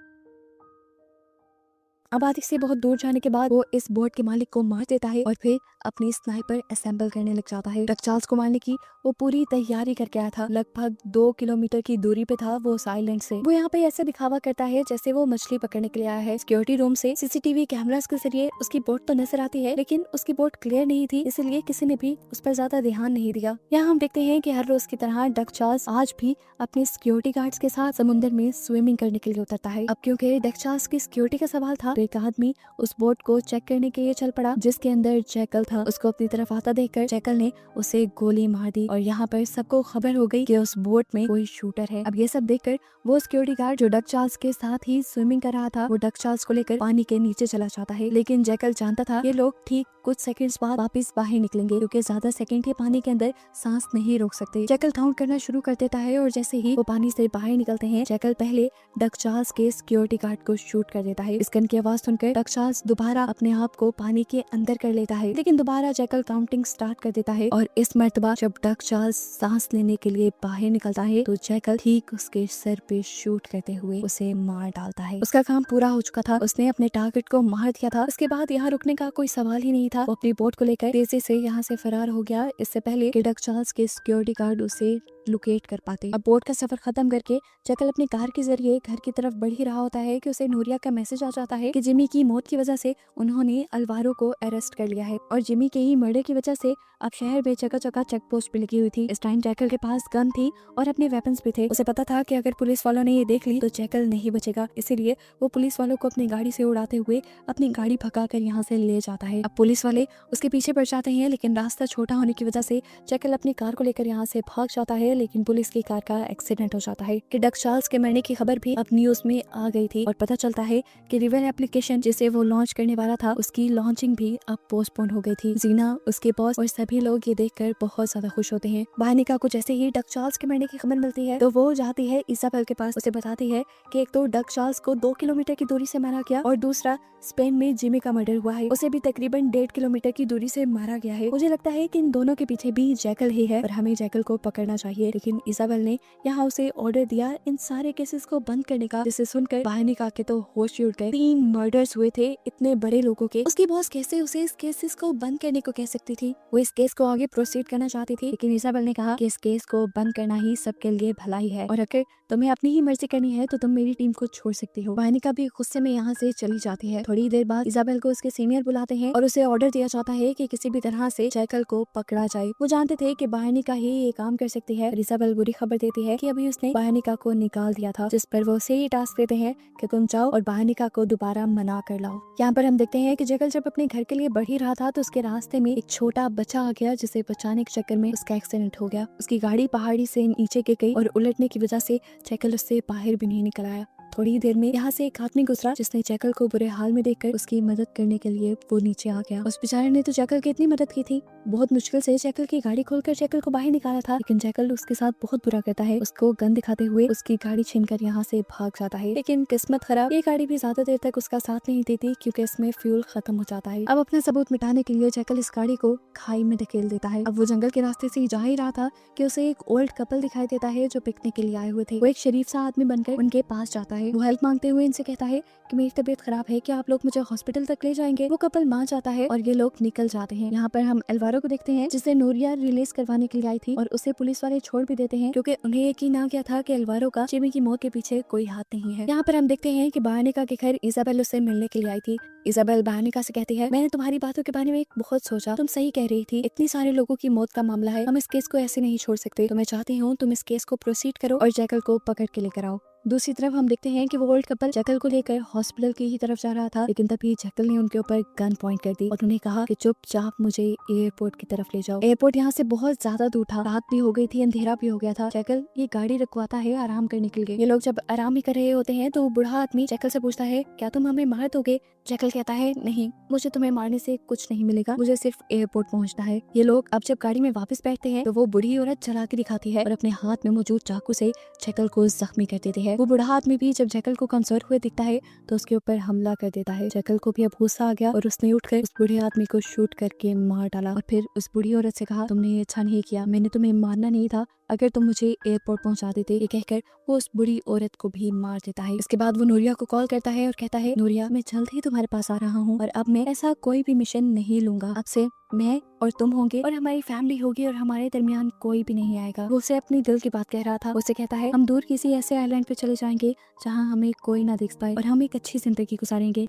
आबादी से बहुत दूर जाने के बाद वो इस बोट के मालिक को मार देता है और फिर अपनी स्नाइपर असेंबल करने लग जाता है। डक चार्ल्स को मारने की वो पूरी तैयारी करके आया था। लगभग 2 किलोमीटर की दूरी पे था वो उस आइलैंड से। वो यहाँ पे ऐसे दिखावा करता है जैसे वो मछली पकड़ने के लिए आया है। सिक्योरिटी रूम से सीसीटीवी कैमरास के जरिए उसकी बोट तो नजर आती है, लेकिन उसकी बोट क्लियर नहीं थी, इसलिए किसी ने भी उस पर ज्यादा ध्यान नहीं दिया। यहाँ हम देखते हैं कि हर रोज की तरह डक चार्ल्स आज भी अपने सिक्योरिटी गार्ड्स के साथ समुद्र में स्विमिंग करने के लिए उतरता है। अब क्योंकि डक चार्ल्स की सिक्योरिटी का सवाल था, एक आदमी उस बोट को चेक करने के लिए चल पड़ा जिसके अंदर जैकल था। उसको अपनी तरफ आता देखकर जैकल ने उसे गोली मार दी और यहाँ पर सबको खबर हो गई कि उस बोट में कोई शूटर है। अब ये सब देखकर वो सिक्योरिटी गार्ड जो डक चार्ल्स के साथ ही स्विमिंग कर रहा था, वो डक चार्ल्स को लेकर पानी के नीचे चला जाता है, लेकिन जैकल जानता था ये लोग ठीक कुछ सेकंड्स बाद वापस बाहर निकलेंगे क्योंकि ज्यादा सेकंड के पानी के अंदर सांस नहीं रोक सकते। जैकल काउंट करना शुरू कर देता है और जैसे ही वो पानी से बाहर निकलते हैं, जैकल पहले डक चार्ल्स के सिक्योरिटी गार्ड को शूट कर देता है। इस गन की आवाज सुनकर डक चार्ल्स दोबारा अपने आप को पानी के अंदर कर लेता है, लेकिन दोबारा जैकल काउंटिंग स्टार्ट कर देता है और इस मर्तबा जब डक चार्ल्स सांस लेने के लिए बाहर निकलता है तो जैकल ठीक उसके सर पे शूट करते हुए उसे मार डालता है। उसका काम पूरा हो चुका था, उसने अपने टारगेट को मार दिया था। उसके बाद यहाँ रुकने का कोई सवाल ही नहीं था। वो अपनी बोट को लेकर तेजी से यहाँ से फरार हो गया, इससे पहले कि डक चार्ल्स के सिक्योरिटी गार्ड उसे लोकेट कर पाते। अब बोट का सफर खत्म करके जैकल अपनी कार के जरिए घर की तरफ बढ़ ही रहा होता है कि उसे नूरिया का मैसेज आ जाता है कि जिमी की मौत की वजह से उन्होंने अल्वारो को अरेस्ट कर लिया है और जिमी के ही मर्डर की वजह से अब शहर में जगह जगह चेक पोस्ट भी लगी हुई थी। इस टाइम जैकल के पास गन थी और अपने वेपन्स भी थे। उसे पता था कि अगर पुलिस वालों ने ये देख ली तो जैकल नहीं बचेगा, इसीलिए वो पुलिस वालों को अपनी गाड़ी से उड़ाते हुए अपनी गाड़ी भगा कर यहाँ से ले जाता है। अब पुलिस वाले उसके पीछे पड़ जाते हैं, लेकिन रास्ता छोटा होने की वजह से जैकल अपनी कार को लेकर यहाँ से भाग जाता है, लेकिन पुलिस की कार का एक्सीडेंट हो जाता है कि डक चार्ल्स के मरने की खबर भी अब न्यूज में आ गई थी और पता चलता है कि रिवर एप्लीकेशन जिसे वो लॉन्च करने वाला था उसकी लॉन्चिंग भी अब पोस्टपोन हो गई थी। जीना, उसके बॉस और सभी सभी लोग ये देखकर बहुत ज्यादा खुश होते हैं। बायनिका को जैसे ही डक चार्ल्स के मरने की खबर मिलती है तो वो जाती है इसाबेल के पास। उसे बताती है कि एक तो डक चार्ल्स को 2 किलोमीटर की दूरी से मारा गया और दूसरा स्पेन में जिमी का मर्डर हुआ है, उसे भी तकरीबन 1.5 किलोमीटर की दूरी से मारा गया है। मुझे लगता है कि इन दोनों के पीछे भी जैकल ही है और हमें जैकल को पकड़ना चाहिए। लेकिन इसाबेल ने यहाँ उसे ऑर्डर दिया इन सारे केसेस को बंद करने का, जिसे सुनकर बायनिका के तो होश ही उड़ गए। 3 मर्डर्स हुए थे इतने बड़े लोगों के, उसकी बॉस कैसे उसे इस केसेस को बंद करने को कह सकती थी। वो इस केस को आगे प्रोसीड करना चाहती थी, लेकिन इसाबेल ने कहा कि इस केस को बंद करना ही सबके लिए भलाई है और अगर तुम्हें अपनी ही मर्जी करनी है तो तुम मेरी टीम को छोड़ सकती हो। बायनिका भी गुस्से में यहाँ से चली जाती है। थोड़ी देर बाद इसाबेल को उसके सीनियर बुलाते हैं और उसे ऑर्डर दिया जाता है कि किसी भी तरह से जैकल को पकड़ा जाए। वो जानते थे कि बायनिका ही ये काम कर सकती है। इसाबेल बुरी खबर देती है कि अभी उसने बायनिका को निकाल दिया था, जिस पर वो उसे ये टास्क देते हैं कि तुम जाओ और बायनिका को दोबारा मना कर लाओ। यहाँ पर हम देखते हैं कि जैकल जब अपने घर के लिए बढ़ ही रहा था तो उसके रास्ते में एक छोटा बच्चा आ गया, जिसे बचाने के चक्कर में उसका एक्सीडेंट हो गया। उसकी गाड़ी पहाड़ी से नीचे गिर गई और उलटने की वजह से जैकल उससे बाहर भी नहीं निकल आया। थोड़ी देर में यहाँ से एक आदमी गुजरा जिसने जैकल को बुरे हाल में देखकर उसकी मदद करने के लिए वो नीचे आ गया। उस बेचारे ने तो जैकल की इतनी मदद की थी, बहुत मुश्किल से जैकल की गाड़ी खोलकर जैकल को बाहर निकाला था, लेकिन जैकल उसके साथ बहुत बुरा करता है। उसको गन दिखाते हुए उसकी गाड़ी छीनकर यहाँ से भाग जाता है। लेकिन किस्मत खराब, ये गाड़ी भी ज्यादा देर तक उसका साथ नहीं देती क्योंकि इसमें फ्यूल खत्म हो जाता है। अब अपना सबूत मिटाने के लिए जैकल इस गाड़ी को खाई में धकेल देता है। अब वो जंगल के रास्ते से जा ही रहा था कि उसे एक ओल्ड कपल दिखाई देता है जो पिकनिक के लिए आए हुए थे। वो एक शरीफ सा आदमी बनकर उनके पास जाता है। वो हेल्प मांगते हुए इनसे कहता है कि मेरी तबीयत खराब है, क्या आप लोग मुझे हॉस्पिटल तक ले जाएंगे। वो कपल मान जाता है और ये लोग निकल जाते हैं। यहाँ पर हम एल्वारो को देखते हैं जिसे नूरिया रिलीज करवाने के लिए आई थी और उसे पुलिस वाले छोड़ भी देते हैं क्योंकि उन्हें यकीन आ गया था कि एल्वारो का जिमी की मौत के पीछे कोई हाथ नहीं है। यहाँ पर हम देखते हैं कि बायनिका के घर इसाबेल उससे मिलने के लिए आई थी। इसाबेल बायनिका से कहती है, मैंने तुम्हारी बातों के बारे में बहुत सोचा, तुम सही कह रही थी, इतनी सारे लोगों की मौत का मामला है, हम इस केस को ऐसे नहीं छोड़ सकते, तो मैं चाहती हूँ तुम इस केस को प्रोसीड करो और जैकल को पकड़ के लेकर आओ। दूसरी तरफ हम देखते हैं कि वो ओल्ड कपल जैकल को लेकर हॉस्पिटल की ही तरफ जा रहा था, लेकिन तभी जैकल ने उनके ऊपर गन पॉइंट कर दी और उन्हें कहा कि चुपचाप मुझे एयरपोर्ट की तरफ ले जाओ। एयरपोर्ट यहाँ से बहुत ज्यादा दूर था, रात भी हो गई थी, अंधेरा भी हो गया था। जैकल ये गाड़ी रुकवाता है आराम करने के लिए। ये लोग जब आराम ही कर रहे होते हैं तो बूढ़ा आदमी जैकल से पूछता है, क्या तुम हमें मार दोगे? जैकल कहता है, नहीं, मुझे तुम्हें मारने से कुछ नहीं मिलेगा, मुझे सिर्फ एयरपोर्ट पहुंचना है। ये लोग अब जब गाड़ी में वापस बैठते हैं तो वो बूढ़ी औरत चला के दिखाती है और अपने हाथ में मौजूद चाकू से जैकल को जख्मी कर देती है। वो बूढ़ा आदमी भी जब जैकल को कमजोर हुए दिखता है तो उसके ऊपर हमला कर देता है। जैकल को भी अब गुस्सा आ गया और उसने उठकर उस बूढ़े आदमी को शूट करके मार डाला और फिर उस बूढ़ी औरत से कहा, तुमने ये अच्छा नहीं किया, मैंने तुम्हें मारना नहीं था, अगर तुम मुझे एयरपोर्ट पहुंचा देते। ये कहकर वो उस बुरी औरत को भी मार देता है। इसके बाद वो नूरिया को कॉल करता है और कहता है, नूरिया, मैं जल्द ही तुम्हारे पास आ रहा हूँ और अब मैं ऐसा कोई भी मिशन नहीं लूंगा, अब से मैं और तुम होंगे और हमारी फैमिली होगी और हमारे दरमियान कोई भी नहीं आएगा। वो उसे अपनी दिल की बात कह रहा था। उसे कहता है, हम दूर किसी ऐसे आइलैंड पे चले जाएंगे जहाँ हमें कोई ना देख पाए और हम एक अच्छी जिंदगी गुजारेंगे।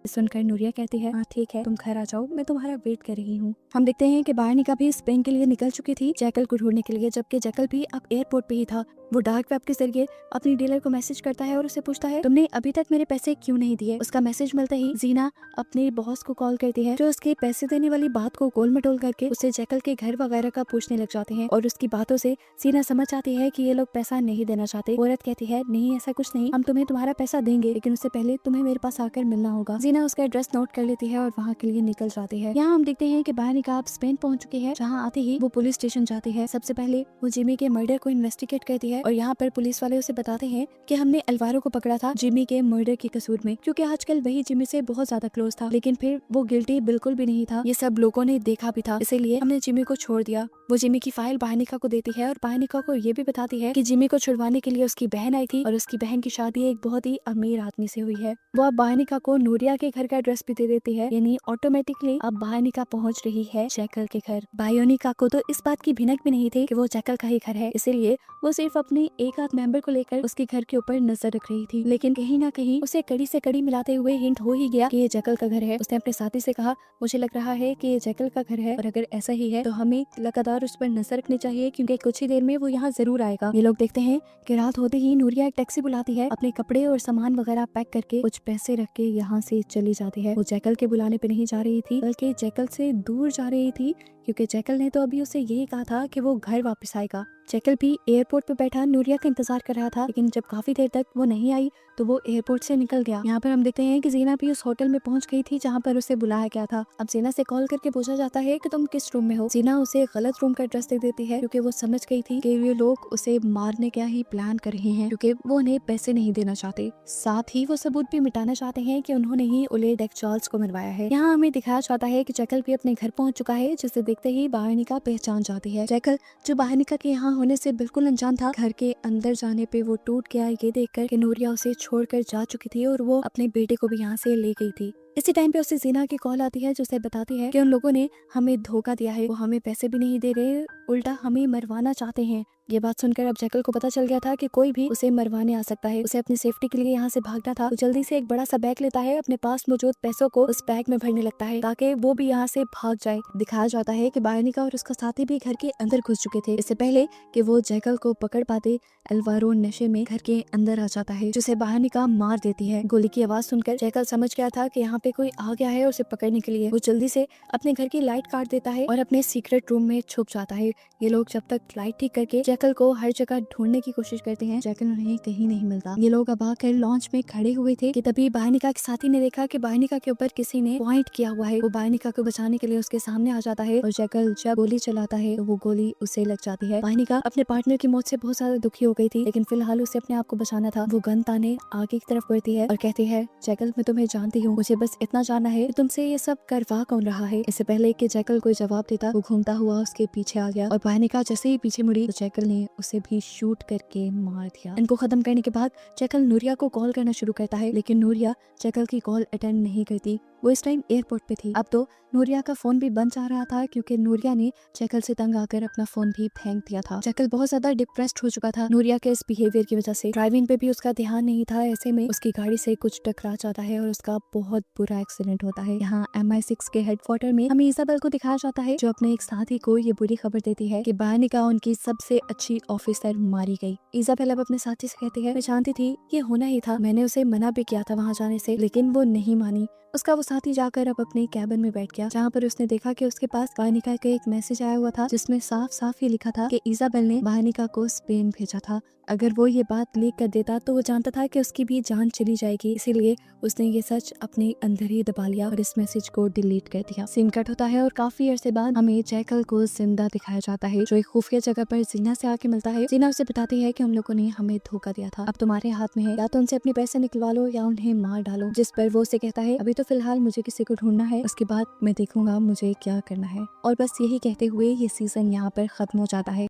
सुनकर नूरिया कहती है, हाँ ठीक है, तुम घर आ जाओ, मैं तुम्हारा वेट कर रही हूँ। हम देखते हैं कि बायनिका भी स्पेन के लिए निकल चुकी थी जैकल को ढूंढने के लिए, जबकि जैकल भी अब एयरपोर्ट पे ही था। वो डार्क वेब के जरिए अपनी डीलर को मैसेज करता है और उसे पूछता है, तुमने अभी तक मेरे पैसे क्यों नहीं दिए? उसका मैसेज मिलते ही जीना अपने बॉस को कॉल करती है, जो उसके पैसे देने वाली बात को गोल मटोल करके उसे जैकल के घर वगैरह का पूछने लग जाते हैं और उसकी बातों से जीना समझ आती है कि ये लोग पैसा नहीं देना चाहते। औरत कहती है, नहीं ऐसा कुछ नहीं, हम तुम्हें तुम्हारा पैसा देंगे, लेकिन उससे पहले तुम्हें मेरे पास आकर मिलना होगा। जीना उसका एड्रेस नोट कर लेती है और वहाँ के लिए निकल जाती है। यहाँ हम देखते हैं कि बायनिका अब स्पेन पहुंच चुकी है, जहाँ आते ही वो पुलिस स्टेशन जाती है। सबसे पहले वो जिमी के मर्डर को इन्वेस्टिगेट करती है और यहाँ पर पुलिस वाले उसे बताते हैं कि हमने एल्वारो को पकड़ा था जिमी के मर्डर के कसूर में, क्योंकि आजकल वही जिमी से बहुत ज्यादा क्लोज था, लेकिन फिर वो गिल्टी बिल्कुल भी नहीं था, ये सब लोगों ने देखा भी था, इसीलिए हमने जिमी को छोड़ दिया। वो जिमी की फाइल बायनिका को देती है और बायनिका को ये भी बताती है कि जिमी को छुड़वाने के लिए उसकी बहन आई थी और उसकी बहन की शादी एक बहुत ही अमीर आदमी से हुई है। वो अब बायनिका को नूरिया के घर का एड्रेस भी दे देती है, यानी ऑटोमेटिकली अब बायनिका पहुंच रही है जैकल के घर। बायोनिका को तो इस बात की भिनक भी नहीं थी कि वो जैकल का ही घर है, इसीलिए वो सिर्फ अपने एक आध मेंबर को लेकर उसके घर के ऊपर नजर रख रही थी, लेकिन कहीं ना कहीं उसे कड़ी से कड़ी मिलाते हुए हिंट हो ही गया कि ये जैकल का घर है। उसने अपने साथी से कहा, मुझे लग रहा है कि ये जैकल का घर है और अगर ऐसा ही है तो हमें लगातार उस पर नजर रखनी चाहिए, क्योंकि कुछ ही देर में वो यहाँ जरूर आएगा। ये लोग देखते हैं कि रात होते ही नूरिया एक टैक्सी बुलाती है, अपने कपड़े और सामान वगैरह पैक करके कुछ पैसे रख के यहाँ से चली जाती है। वो जैकल के बुलाने पे नहीं जा रही थी, बल्कि जैकल से दूर जा रही थी, क्योंकि जैकल ने तो अभी उसे यही कहा था कि वो घर वापस आएगा। जैकल भी एयरपोर्ट पे बैठा नूरिया का इंतजार कर रहा था, लेकिन जब काफी देर तक वो नहीं आई तो वो एयरपोर्ट से निकल गया। यहाँ पर हम देखते हैं कि जीना भी उस होटल में पहुंच गई थी जहाँ पर उसे बुलाया गया था। अब जीना से कॉल करके पूछा जाता है कि तुम किस रूम में हो। जीना उसे गलत रूम का एड्रेस दे देती है क्योंकि वो समझ गई थी कि ये लोग उसे मारने का ही प्लान कर रहे हैं, क्योंकि वो उन्हें पैसे नहीं देना चाहते। साथ ही वो सबूत भी मिटाना चाहते हैं कि उन्होंने ही ओलेग डेकचार्ल्स को मरवाया है। यहाँ हमें दिखाया जाता है कि जैकल भी अपने घर पहुंच चुका है, जिसे देखते ही बाहरनिका पहचान जाती है। जैकल जो बाहरनिका के यहाँ होने से बिल्कुल अनजान था, घर के अंदर जाने पे वो टूट गया ये देखकर कि नूरिया उसे छोड़कर जा चुकी थी और वो अपने बेटे को भी यहाँ से ले गई थी। इसी टाइम पे उसे जीना की कॉल आती है जो उसे बताती है कि उन लोगों ने हमें धोखा दिया है, वो हमें पैसे भी नहीं दे रहे, उल्टा हमें मरवाना चाहते हैं। ये बात सुनकर अब जैकल को पता चल गया था कि कोई भी उसे मरवाने आ सकता है। उसे अपनी सेफ्टी के लिए यहाँ से भागना था, तो जल्दी से एक बड़ा सा बैग लेता है, अपने पास मौजूद पैसों को उस बैग में भरने लगता है ताकि वो भी यहाँ से भाग जाए। दिखाया जाता है कि बायनिका और उसका साथी भी घर के अंदर घुस चुके थे। इससे पहले कि वो जैकल को पकड़ पाते, एल्वारो नशे में घर के अंदर आ जाता है, जिसे बाहरनिका मार देती है। गोली की आवाज सुनकर जैकल समझ गया था कि यहाँ पे कोई आ गया है उसे पकड़ने के लिए। वो जल्दी से अपने घर की लाइट काट देता है और अपने सीक्रेट रूम में छुप जाता है। ये लोग जब तक लाइट ठीक करके जैकल को हर जगह ढूंढने की कोशिश करते हैं, जैकल उन्हें कहीं नहीं मिलता। ये लोग अब आकर लॉन्च में खड़े हुए थे कि तभी बाहरनिका के साथी ने देखा कि बाहरनिका के ऊपर किसी ने पॉइंट किया हुआ है। वो बाहरनिका को बचाने के लिए उसके सामने आ जाता है और जैकल जब गोली चलाता है तो वो गोली उसे लग जाती है। बाहरनिका अपने पार्टनर की मौत से बहुत ज्यादा दुखी हो गई थी, लेकिन फिलहाल उसे अपने आप को बचाना था। वो गन ताने आगे की तरफ बढ़ती है और कहती है, जैकल मैं तुम्हें जानती हूँ, मुझे बस इतना जानना है कि तुमसे ये सब करवा कौन रहा है। इससे पहले कि जैकल कोई जवाब देता, वो घूमता हुआ उसके पीछे आ गया और बाहरनिका जैसे ही पीछे मुड़ी तो जैकल ने उसे भी शूट करके मार दिया। इनको खत्म करने के बाद जैकल नूरिया को कॉल करना शुरू करता है, लेकिन नूरिया जैकल की कॉल अटेंड नहीं करती। वो इस टाइम एयरपोर्ट पे थी। अब तो नूरिया का फोन भी बंद जा रहा था क्योंकि नूरिया ने जैकल से तंग आकर अपना फोन भी फेंक दिया था। जैकल बहुत ज्यादा डिप्रेस्ड हो चुका था नूरिया के इस बिहेवियर की वजह से। ड्राइविंग पे भी उसका ध्यान नहीं था, ऐसे में उसकी गाड़ी से कुछ टकरा जाता है और उसका बहुत बुरा एक्सीडेंट होता है। यहाँ MI6 के हेडक्वार्टर में हमें इजाबेल को दिखाया जाता है, जो अपने एक साथी को ये बुरी खबर देती है कि बाहरनिका उनकी सबसे अच्छी ऑफिसर मारी गई। इजाबेल अब अपने साथी से कहती है, मैं जानती थी ये होना ही था, मैंने उसे मना भी किया था वहाँ जाने से, लेकिन वो नहीं मानी। उसका वो साथी जाकर अब अपने कैबिन में बैठ गया, जहाँ पर उसने देखा कि उसके पास बाहरनिका का एक मैसेज आया हुआ था जिसमें साफ साफ ये लिखा था कि इजाबेल ने बाहरनिका को स्पेन भेजा था। अगर वो ये बात लीक कर देता तो वो जानता था कि उसकी भी जान चली जाएगी, इसीलिए उसने ये सच अपने अंदर ही दबा लिया और इस मैसेज को डिलीट कर दिया। सीन कट होता है और काफी अरसे बाद हमें जैकल को जिंदा दिखाया जाता है, जो एक खुफिया जगह पर जीना से आके मिलता है। जीना उसे बताती है कि उन लोगों ने हमें धोखा दिया था, अब तुम्हारे हाथ में है, या तो उनसे अपने पैसे निकलवा लो या उन्हें मार डालो। जिस पर वो उसे कहता है, अभी तो फिलहाल मुझे किसी को ढूंढना है, उसके बाद मैं देखूंगा मुझे क्या करना है। और बस यही कहते हुए ये सीजन यहाँ पर खत्म हो जाता है।